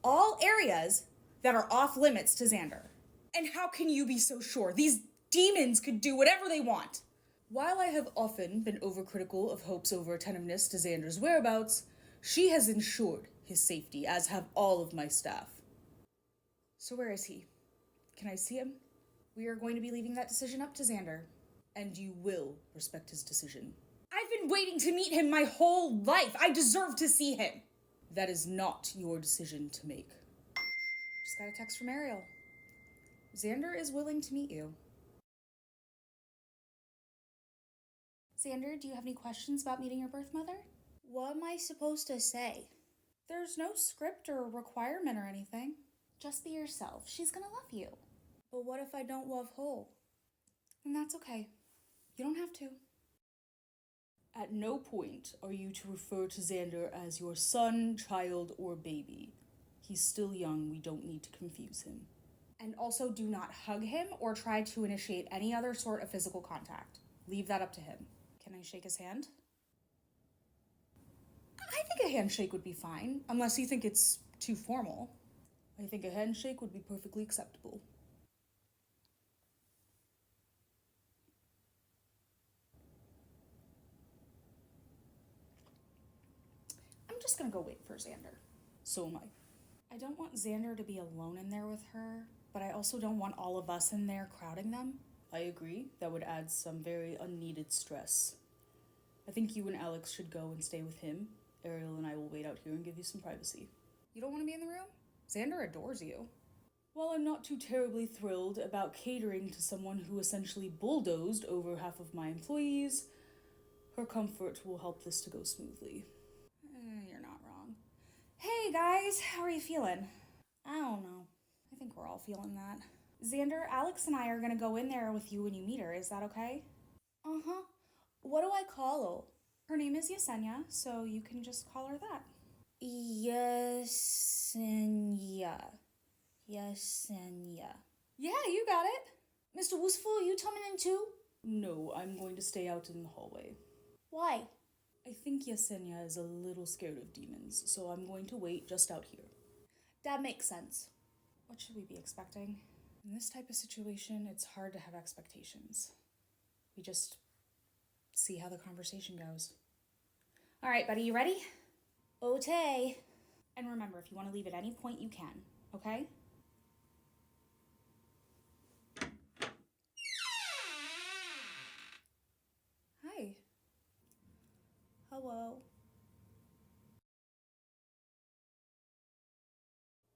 All areas that are off limits to Xander. And how can you be so sure? These demons could do whatever they want. While I have often been overcritical of Hope's over-attentiveness to Xander's whereabouts, she has ensured his safety, as have all of my staff. So where is he? Can I see him? We are going to be leaving that decision up to Xander. And you will respect his decision. I've been waiting to meet him my whole life. I deserve to see him. That is not your decision to make. Just got a text from Ariel. Xander is willing to meet you. Xander, do you have any questions about meeting your birth mother? What am I supposed to say? There's no script or requirement or anything. Just be yourself. She's gonna love you. But what if I don't love Hole? And that's okay. You don't have to. At no point are you to refer to Xander as your son, child, or baby. He's still young. We don't need to confuse him. And also do not hug him or try to initiate any other sort of physical contact. Leave that up to him. Can I shake his hand? I think a handshake would be fine, unless you think it's too formal. I think a handshake would be perfectly acceptable. I'm just gonna go wait for Xander. So am I. I don't want Xander to be alone in there with her, but I also don't want all of us in there crowding them. I agree. That would add some very unneeded stress. I think you and Alex should go and stay with him. Ariel and I will wait out here and give you some privacy. You don't want to be in the room? Xander adores you. While I'm not too terribly thrilled about catering to someone who essentially bulldozed over half of my employees, her comfort will help this to go smoothly. You're not wrong. Hey guys, how are you feeling? I don't know. I think we're all feeling that. Xander, Alex and I are gonna go in there with you when you meet her. Is that okay? Uh-huh. What do I call her? Her name is Yesenia, so you can just call her that. Yesenia. Yesenia. Yeah, you got it. Mr. Woosful, you coming in too? No, I'm going to stay out in the hallway. Why? I think Yesenia is a little scared of demons, so I'm going to wait just out here. That makes sense. What should we be expecting? In this type of situation, it's hard to have expectations. We just see how the conversation goes. All right, buddy, you ready? Okay. And remember, if you want to leave at any point, you can, okay? Hi. Hello.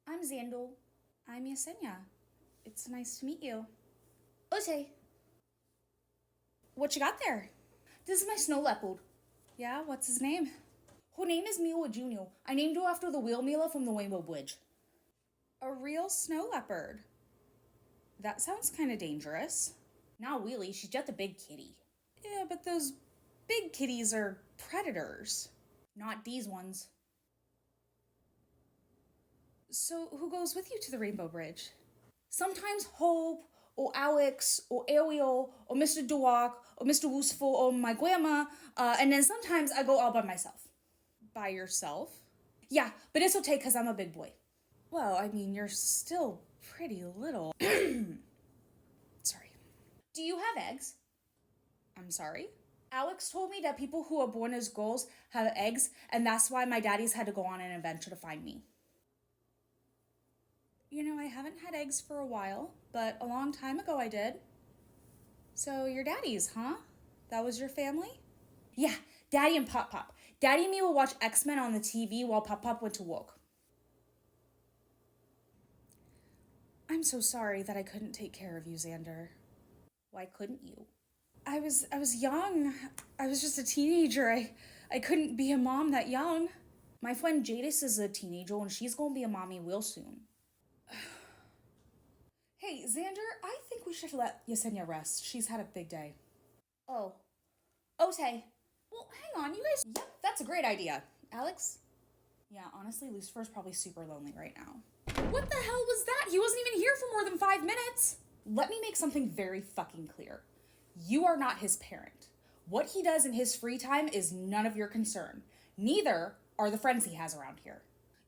I'm Xander. I'm Yesenia. It's nice to meet you. Okay. What you got there? This is my snow leopard. Yeah, what's his name? Her name is Mila Jr. I named her after the whale Mila from the Rainbow Bridge. A real snow leopard. That sounds kind of dangerous. Not really, she's just a big kitty. Yeah, but those big kitties are predators. Not these ones. So who goes with you to the Rainbow Bridge? Sometimes Hope, or Alex, or Ariel, or Mr. Durock, or Mr. Lucifer, or my grandma, and then sometimes I go all by myself. By yourself? Yeah, but it's okay because I'm a big boy. Well, I mean, you're still pretty little. Sorry. Do you have eggs? I'm sorry? Alex told me that people who are born as girls have eggs, and that's why my daddy's had to go on an adventure to find me. You know, I haven't had eggs for a while, but a long time ago I did. So you're daddy's, huh? That was your family? Yeah, Daddy and Pop Pop. Daddy and me would watch X-Men on the TV while Pop Pop went to work. I'm so sorry that I couldn't take care of you, Xander. Why couldn't you? I was young. I was just a teenager. I couldn't be a mom that young. My friend Jadis is a teenager and she's gonna be a mommy real soon. Hey, Xander, I think we should let Yesenia rest. She's had a big day. Oh. Okay. Well, hang on, you guys. Yep, that's a great idea. Alex? Yeah, honestly, Lucifer's probably super lonely right now. What the hell was that? He wasn't even here for more than 5 minutes. Let me make something very fucking clear. You are not his parent. What he does in his free time is none of your concern. Neither are the friends he has around here.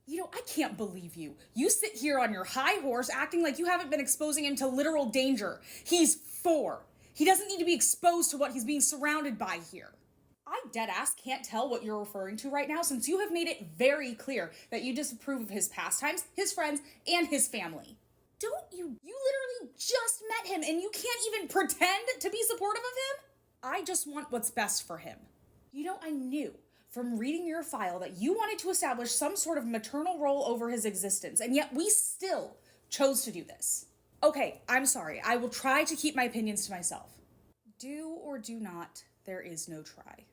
You know, I can't believe you. You sit here on your high horse acting like you haven't been exposing him to literal danger. He's 4. He doesn't need to be exposed to what he's being surrounded by here. I deadass can't tell what you're referring to right now since you have made it very clear that you disapprove of his pastimes, his friends, and his family. Don't you? You literally just met him and you can't even pretend to be supportive of him? I just want what's best for him. You know, I knew from reading your file that you wanted to establish some sort of maternal role over his existence, and yet we still chose to do this. Okay, I'm sorry. I will try to keep my opinions to myself. Do or do not, there is no try.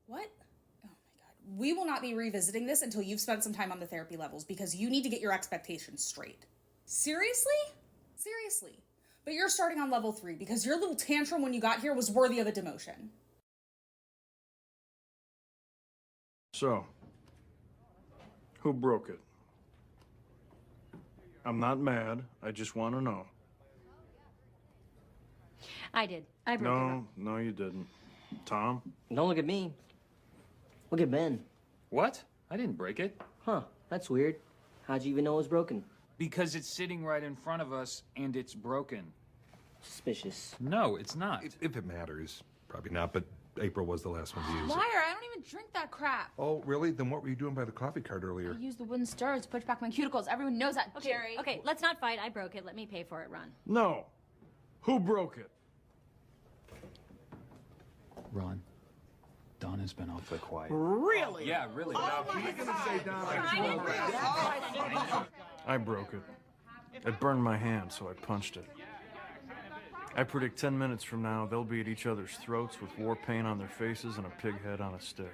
What? Oh my god. We will not be revisiting this until you've spent some time on the therapy levels because you need to get your expectations straight. Seriously? Seriously. But you're starting on level 3 because your little tantrum when you got here was worthy of a demotion. So, who broke it? I'm not mad. I just want to know. I did. I broke it. No, you didn't. Tom? Don't look at me. Look at Ben. What? I didn't break it. Huh, that's weird. How'd you even know it was broken? Because it's sitting right in front of us and it's broken. Suspicious. No, it's not. If it matters. Probably not, but April was the last one to use it. Liar, I don't even drink that crap. Oh, really? Then what were you doing by the coffee cart earlier? I used the wooden stirrers to push back my cuticles. Everyone knows that, Okay, Jerry. okay, let's not fight. I broke it. Let me pay for it, Ron. No. Who broke it? Ron, Don has been awfully quiet. Really? Yeah, really. I broke it. It burned my hand, so I punched it. I predict 10 minutes from now, they'll be at each other's throats with war paint on their faces and a pig head on a stick.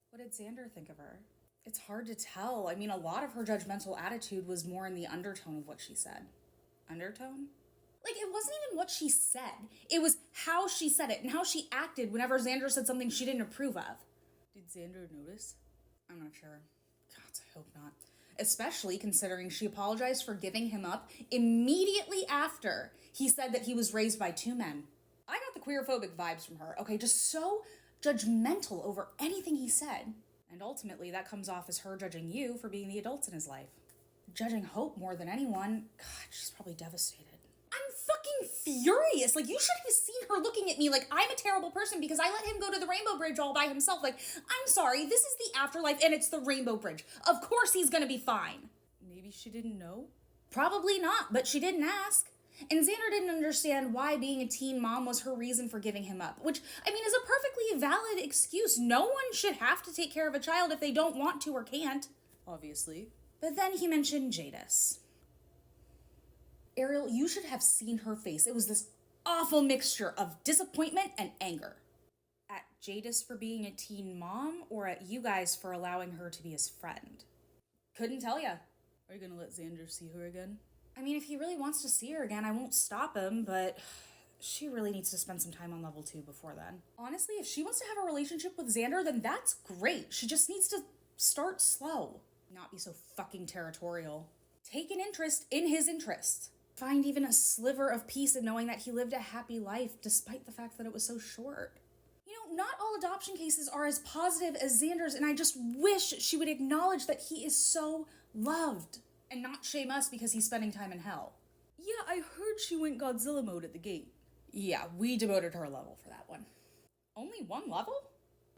What did Xander think of her? It's hard to tell. I mean, a lot of her judgmental attitude was more in the undertone of what she said. Undertone? Like, it wasn't even what she said. It was how she said it and how she acted whenever Xander said something she didn't approve of. Did Xander notice? I'm not sure. God, I hope not. especially considering she apologized for giving him up immediately after he said that he was raised by 2 men. I got the queerphobic vibes from her, okay? Just so judgmental over anything he said. And ultimately, that comes off as her judging you for being the adults in his life. Judging Hope more than anyone. God, she's probably devastated. I'm fucking furious. Like, you should have seen her looking at me like I'm a terrible person because I let him go to the Rainbow Bridge all by himself. Like, I'm sorry, this is the afterlife and it's the Rainbow Bridge. Of course he's gonna be fine. Maybe she didn't know? Probably not, but she didn't ask. And Xander didn't understand why being a teen mom was her reason for giving him up, which, I mean, is a perfectly valid excuse. No one should have to take care of a child if they don't want to or can't. Obviously. But then he mentioned Jadis. Ariel, you should have seen her face. It was this awful mixture of disappointment and anger. At Jadis for being a teen mom, or at you guys for allowing her to be his friend? Couldn't tell ya. Are you gonna let Xander see her again? I mean, if he really wants to see her again, I won't stop him, but she really needs to spend some time on level 2 before then. Honestly, if she wants to have a relationship with Xander, then that's great. She just needs to start slow. Not be so fucking territorial. Take an interest in his interests. Find even a sliver of peace in knowing that he lived a happy life, despite the fact that it was so short. You know, not all adoption cases are as positive as Xander's, and I just wish she would acknowledge that he is so loved. And not shame us because he's spending time in hell. Yeah, I heard she went Godzilla mode at the gate. Yeah, we demoted her a level for that one. Only 1 level?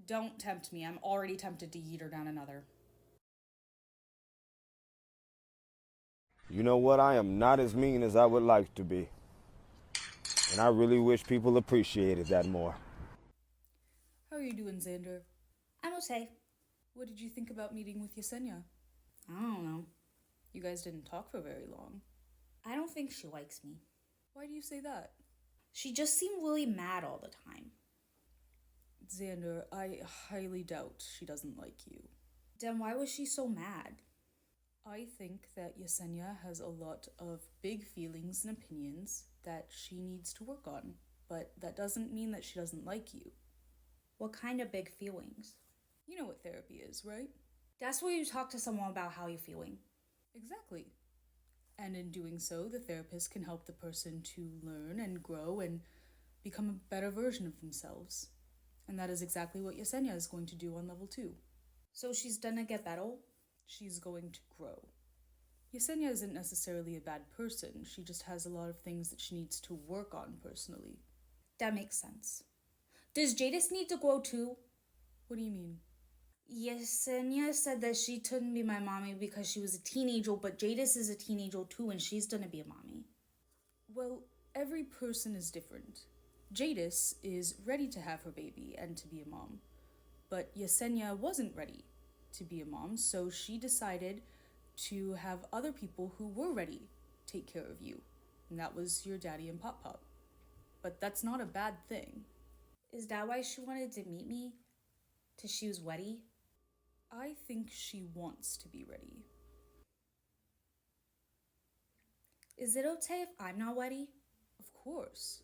Don't tempt me. I'm already tempted to yeet her down another. You know what? I am not as mean as I would like to be. And I really wish people appreciated that more. How are you doing, Xander? I'm okay. What did you think about meeting with Yesenia? I don't know. You guys didn't talk for very long. I don't think she likes me. Why do you say that? She just seemed really mad all the time. Xander, I highly doubt she doesn't like you. Then why was she so mad? I think that Yesenia has a lot of big feelings and opinions that she needs to work on, but that doesn't mean that she doesn't like you. What kind of big feelings? You know what therapy is, right? That's where you talk to someone about how you're feeling. Exactly. And in doing so, the therapist can help the person to learn and grow and become a better version of themselves. And that is exactly what Yesenia is going to do on level 2. So she's gonna get better? She's going to grow. Yesenia isn't necessarily a bad person. She just has a lot of things that she needs to work on personally. That makes sense. Does Jadis need to grow too? What do you mean? Yesenia said that she couldn't be my mommy because she was a teenager, but Jadis is a teenager too and she's gonna be a mommy. Well, every person is different. Jadis is ready to have her baby and to be a mom, but Yesenia wasn't ready to be a mom, so she decided to have other people who were ready take care of you, and that was your daddy and Pop-Pop. But that's not a bad thing. Is that why she wanted to meet me? 'Cause she was ready? I think she wants to be ready. Is it okay if I'm not ready? Of course.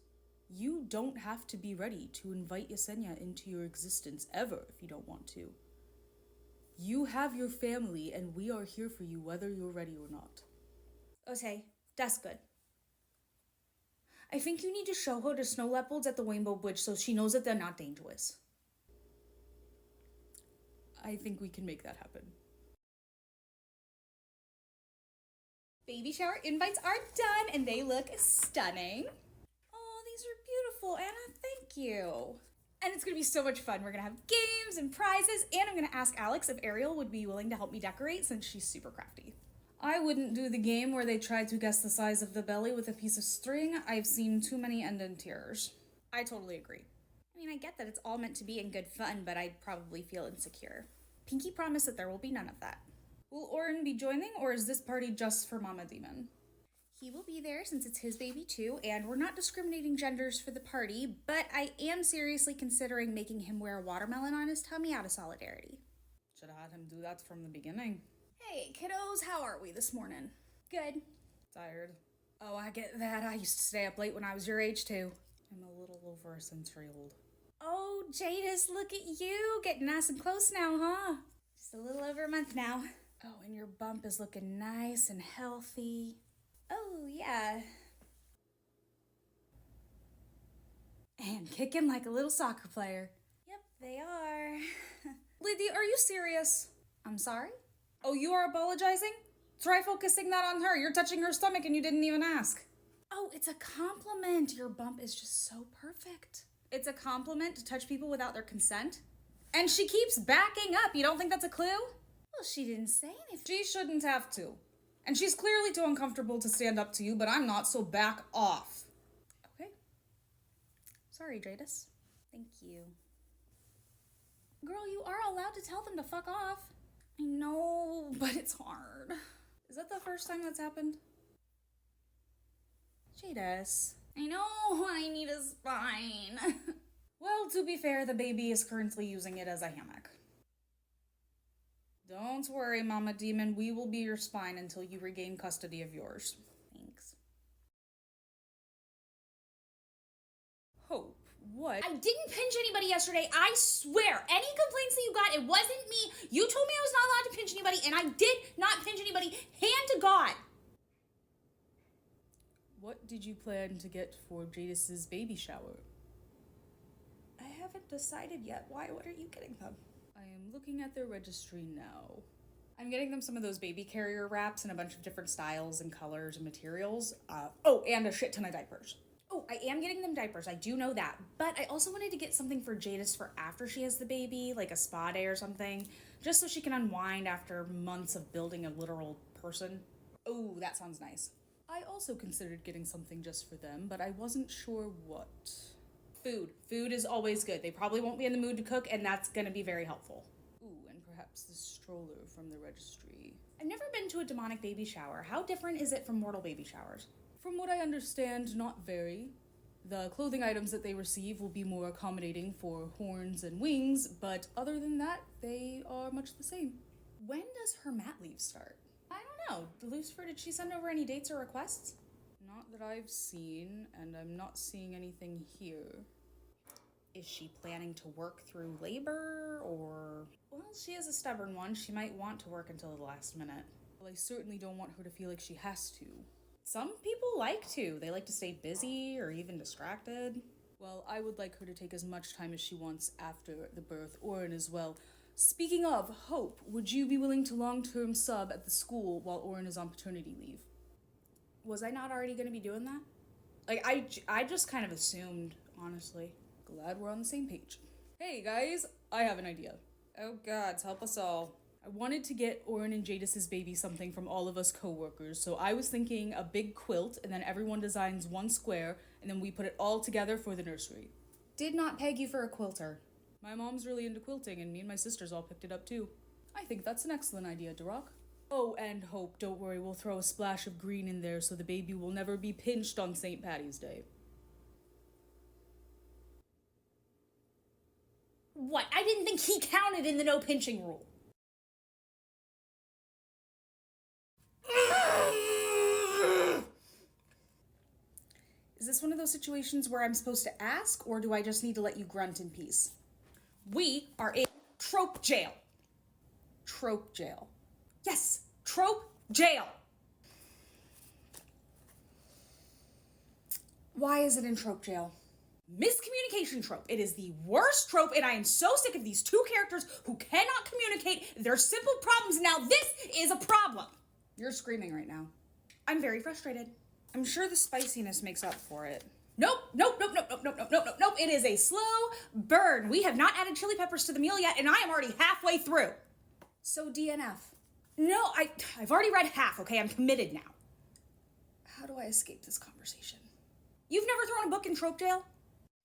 You don't have to be ready to invite Yesenia into your existence ever if you don't want to. You have your family and we are here for you whether you're ready or not. Okay, that's good. I think you need to show her the snow leopards at the Rainbow Bridge so she knows that they're not dangerous. I think we can make that happen. Baby shower invites are done and they look stunning. Oh, these are beautiful, Anna. Thank you. And it's going to be so much fun. We're going to have games and prizes, and I'm going to ask Alex if Ariel would be willing to help me decorate since she's super crafty. I wouldn't do the game where they try to guess the size of the belly with a piece of string. I've seen too many end in tears. I totally agree. I mean, I get that it's all meant to be in good fun, but I'd probably feel insecure. Pinky promised that there will be none of that. Will Oren be joining, or is this party just for Mama Demon? He will be there since it's his baby too, and we're not discriminating genders for the party, but I am seriously considering making him wear a watermelon on his tummy out of solidarity. Should have had him do that from the beginning. Hey, kiddos, how are we this morning? Good. Tired. Oh, I get that. I used to stay up late when I was your age too. I'm a little over a century old. Oh, Jadis, look at you. Getting nice and close now, huh? Just a little over a month now. Oh, and your bump is looking nice and healthy. Oh, yeah. And kicking like a little soccer player. Yep, they are. Lydia, are you serious? I'm sorry? Oh, you are apologizing? Try focusing that on her. You're touching her stomach and you didn't even ask. Oh, it's a compliment. Your bump is just so perfect. It's a compliment to touch people without their consent? And she keeps backing up. You don't think that's a clue? Well, she didn't say anything. She shouldn't have to. And she's clearly too uncomfortable to stand up to you, but I'm not, so back off. Okay. Sorry, Jadis. Thank you. Girl, you are allowed to tell them to fuck off. I know, but it's hard. Is that the first time that's happened? Jadis. I know, I need a spine. Well, to be fair, the baby is currently using it as a hammock. Don't worry, Mama Demon. We will be your spine until you regain custody of yours. Thanks. Hope, what? I didn't pinch anybody yesterday, I swear. Any complaints that you got, it wasn't me. You told me I was not allowed to pinch anybody, and I did not pinch anybody. Hand to God. What did you plan to get for Jadis's baby shower? I haven't decided yet. Why? What are you getting them? I am looking at their registry now. I'm getting them some of those baby carrier wraps in a bunch of different styles and colors and materials. Oh, and a shit ton of diapers. Oh, I am getting them diapers. I do know that. But I also wanted to get something for Jadis for after she has the baby, like a spa day or something, just so she can unwind after months of building a literal person. Oh, that sounds nice. I also considered getting something just for them, but I wasn't sure what. Food. Food is always good. They probably won't be in the mood to cook, and that's gonna be very helpful. Ooh, and perhaps the stroller from the registry. I've never been to a demonic baby shower. How different is it from mortal baby showers? From what I understand, not very. The clothing items that they receive will be more accommodating for horns and wings, but other than that, they are much the same. When does her mat leave start? I don't know. Lucifer, did she send over any dates or requests? Not that I've seen, and I'm not seeing anything here. Is she planning to work through labor, or... Well, she is a stubborn one. She might want to work until the last minute. Well, I certainly don't want her to feel like she has to. Some people like to. They like to stay busy or even distracted. Well, I would like her to take as much time as she wants after the birth, Orin as well. Speaking of, Hope, would you be willing to long-term sub at the school while Orin is on paternity leave? Was I not already going to be doing that? Like, I just kind of assumed, honestly. Glad we're on the same page. Hey guys, I have an idea. Oh gods, help us all. I wanted to get Orin and Jadis's baby something from all of us co-workers, so I was thinking a big quilt, and then everyone designs one square, and then we put it all together for the nursery. Did not peg you for a quilter. My mom's really into quilting, and me and my sisters all picked it up too. I think that's an excellent idea, Duroc. Oh, and Hope, don't worry, we'll throw a splash of green in there so the baby will never be pinched on St. Patty's Day. What? I didn't think he counted in the no pinching rule. Is this one of those situations where I'm supposed to ask, or do I just need to let you grunt in peace? We are in Trope jail. Trope jail. Yes, Trope jail. Why is it in Trope jail? Miscommunication trope. It is the worst trope, and I am so sick of these two characters who cannot communicate their simple problems. Now this is a problem. You're screaming right now. I'm very frustrated. I'm sure the spiciness makes up for it. Nope. It is a slow burn. We have not added chili peppers to the meal yet, and I am already halfway through. So DNF. No, I've already read half, okay? I'm committed now. How do I escape this conversation? You've never thrown a book in trope jail?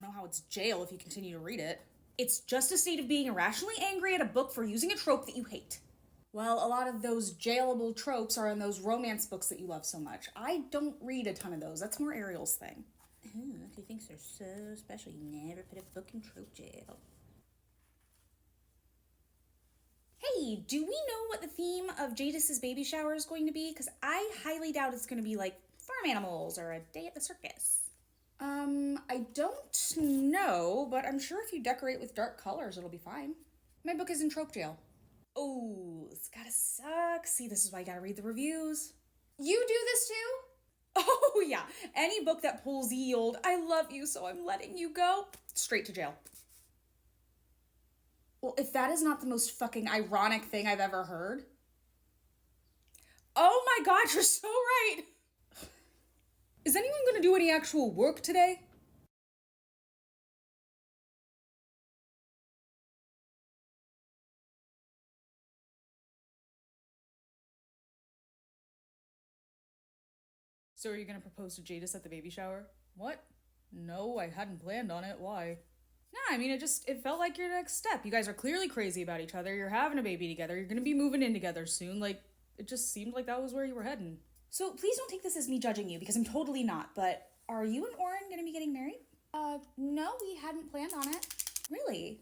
I don't know how it's jail if you continue to read it. It's just a state of being irrationally angry at a book for using a trope that you hate. Well, a lot of those jailable tropes are in those romance books that you love so much. I don't read a ton of those. That's more Ariel's thing. He thinks they're so special. You never put a book in trope jail. Hey, do we know what the theme of Jadis's baby shower is going to be? Because I highly doubt it's going to be like farm animals or a day at the circus. I don't know, but I'm sure if you decorate with dark colors, it'll be fine. My book is in trope jail. Oh, it's gotta suck. See, this is why you gotta read the reviews. You do this too? Oh, yeah. Any book that pulls the old, I love you, so I'm letting you go, straight to jail. Well, if that is not the most fucking ironic thing I've ever heard. Oh my god, you're so right. Is anyone gonna do any actual work today? So are you gonna propose to Jadis at the baby shower? What? No, I hadn't planned on it. Why? Nah, I mean, it felt like your next step. You guys are clearly crazy about each other. You're having a baby together. You're gonna be moving in together soon. Like, it just seemed like that was where you were heading. So please don't take this as me judging you, because I'm totally not, but are you and Oren gonna be getting married? No, we hadn't planned on it. Really?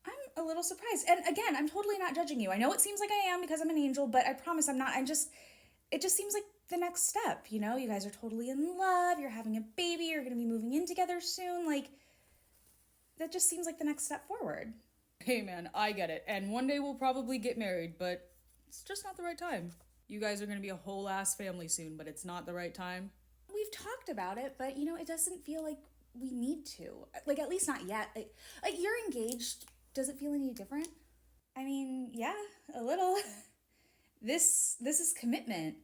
I'm a little surprised. And again, I'm totally not judging you. I know it seems like I am because I'm an angel, but I promise I'm not. It just seems like the next step, you know? You guys are totally in love, you're having a baby, you're gonna be moving in together soon, like, that just seems like the next step forward. Hey man, I get it. And one day we'll probably get married, but it's just not the right time. You guys are gonna be a whole ass family soon, but it's not the right time. We've talked about it, but you know, it doesn't feel like we need to. Like, at least not yet. Like you're engaged. Does it feel any different? I mean, yeah, a little. This is commitment.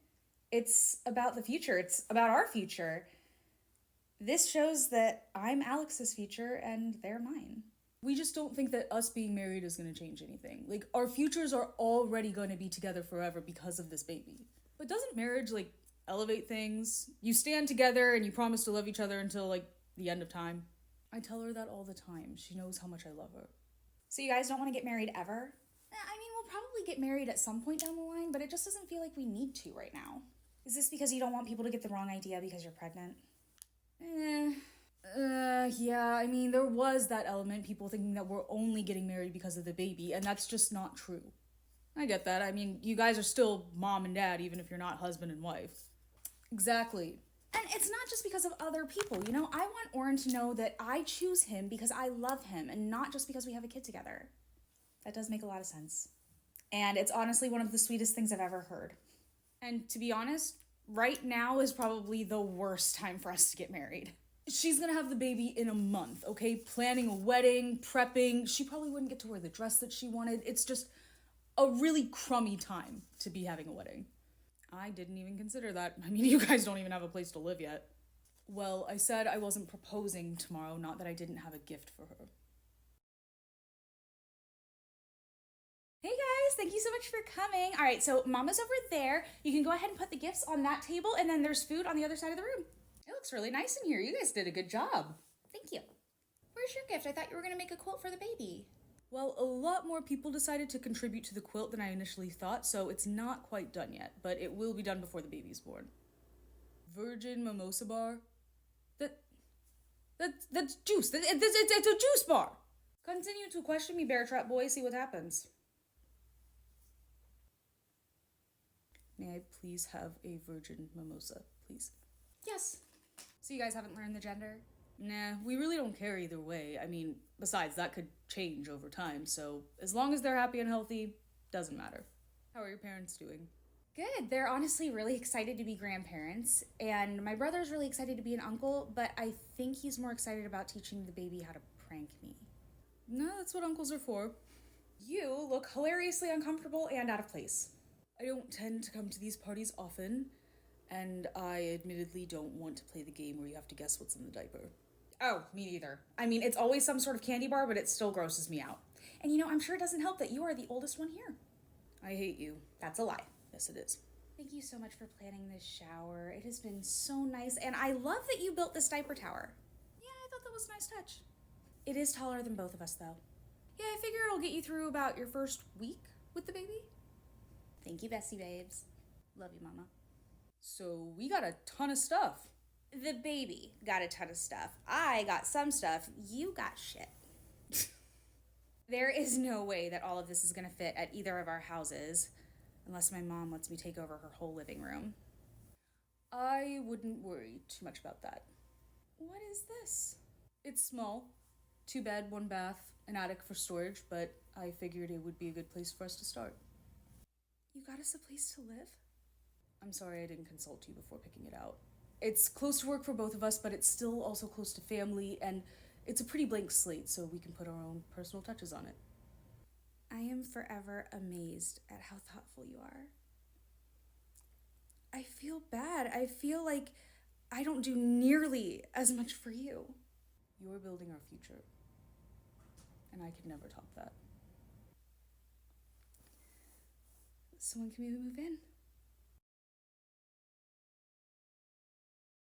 It's about the future. It's about our future. This shows that I'm Alex's future and they're mine. We just don't think that us being married is gonna change anything. Like, our futures are already gonna be together forever because of this baby. But doesn't marriage, like, elevate things? You stand together and you promise to love each other until, like, the end of time. I tell her that all the time. She knows how much I love her. So you guys don't want to get married ever? I mean, we'll probably get married at some point down the line, but it just doesn't feel like we need to right now. Is this because you don't want people to get the wrong idea because you're pregnant? Yeah, I mean, there was that element, people thinking that we're only getting married because of the baby, and that's just not true. I get that. I mean, you guys are still mom and dad, even if you're not husband and wife. Exactly. And it's not just because of other people, you know? I want Oren to know that I choose him because I love him and not just because we have a kid together. That does make a lot of sense. And it's honestly one of the sweetest things I've ever heard. And to be honest, right now is probably the worst time for us to get married. She's gonna have the baby in a month, okay? Planning a wedding, prepping. She probably wouldn't get to wear the dress that she wanted. It's just a really crummy time to be having a wedding. I didn't even consider that. I mean, you guys don't even have a place to live yet. Well, I said I wasn't proposing tomorrow, not that I didn't have a gift for her. Hey guys, thank you so much for coming. All right, so Mama's over there. You can go ahead and put the gifts on that table, and then there's food on the other side of the room. It looks really nice in here. You guys did a good job. Thank you. Where's your gift? I thought you were gonna make a quilt for the baby. Well, a lot more people decided to contribute to the quilt than I initially thought, so it's not quite done yet, but it will be done before the baby's born. Virgin mimosa bar? That's juice. It's a juice bar. Continue to question me, Bear Trap Boy. See what happens. May I please have a virgin mimosa, please? Yes. So you guys haven't learned the gender? Nah, we really don't care either way. I mean, besides, that could change over time, so as long as they're happy and healthy, doesn't matter. How are your parents doing? Good. They're honestly really excited to be grandparents, and my brother's really excited to be an uncle, but I think he's more excited about teaching the baby how to prank me. No, that's what uncles are for. You look hilariously uncomfortable and out of place. I don't tend to come to these parties often, and I admittedly don't want to play the game where you have to guess what's in the diaper. Oh, me neither. I mean, it's always some sort of candy bar, but it still grosses me out. And you know, I'm sure it doesn't help that you are the oldest one here. I hate you. That's a lie. Yes, it is. Thank you so much for planning this shower. It has been so nice, and I love that you built this diaper tower. Yeah, I thought that was a nice touch. It is taller than both of us, though. Yeah, I figure it'll get you through about your first week with the baby. Thank you, Bessie babes. Love you, Mama. So we got a ton of stuff. The baby got a ton of stuff. I got some stuff. You got shit. There is no way that all of this is gonna fit at either of our houses, unless my mom lets me take over her whole living room. I wouldn't worry too much about that. What is this? It's small. 2 bed, 1 bath, an attic for storage, but I figured it would be a good place for us to start. You got us a place to live? I'm sorry I didn't consult you before picking it out. It's close to work for both of us, but it's still also close to family, and it's a pretty blank slate, so we can put our own personal touches on it. I am forever amazed at how thoughtful you are. I feel bad. I feel like I don't do nearly as much for you. You're building our future, and I could never top that. So when can we move in?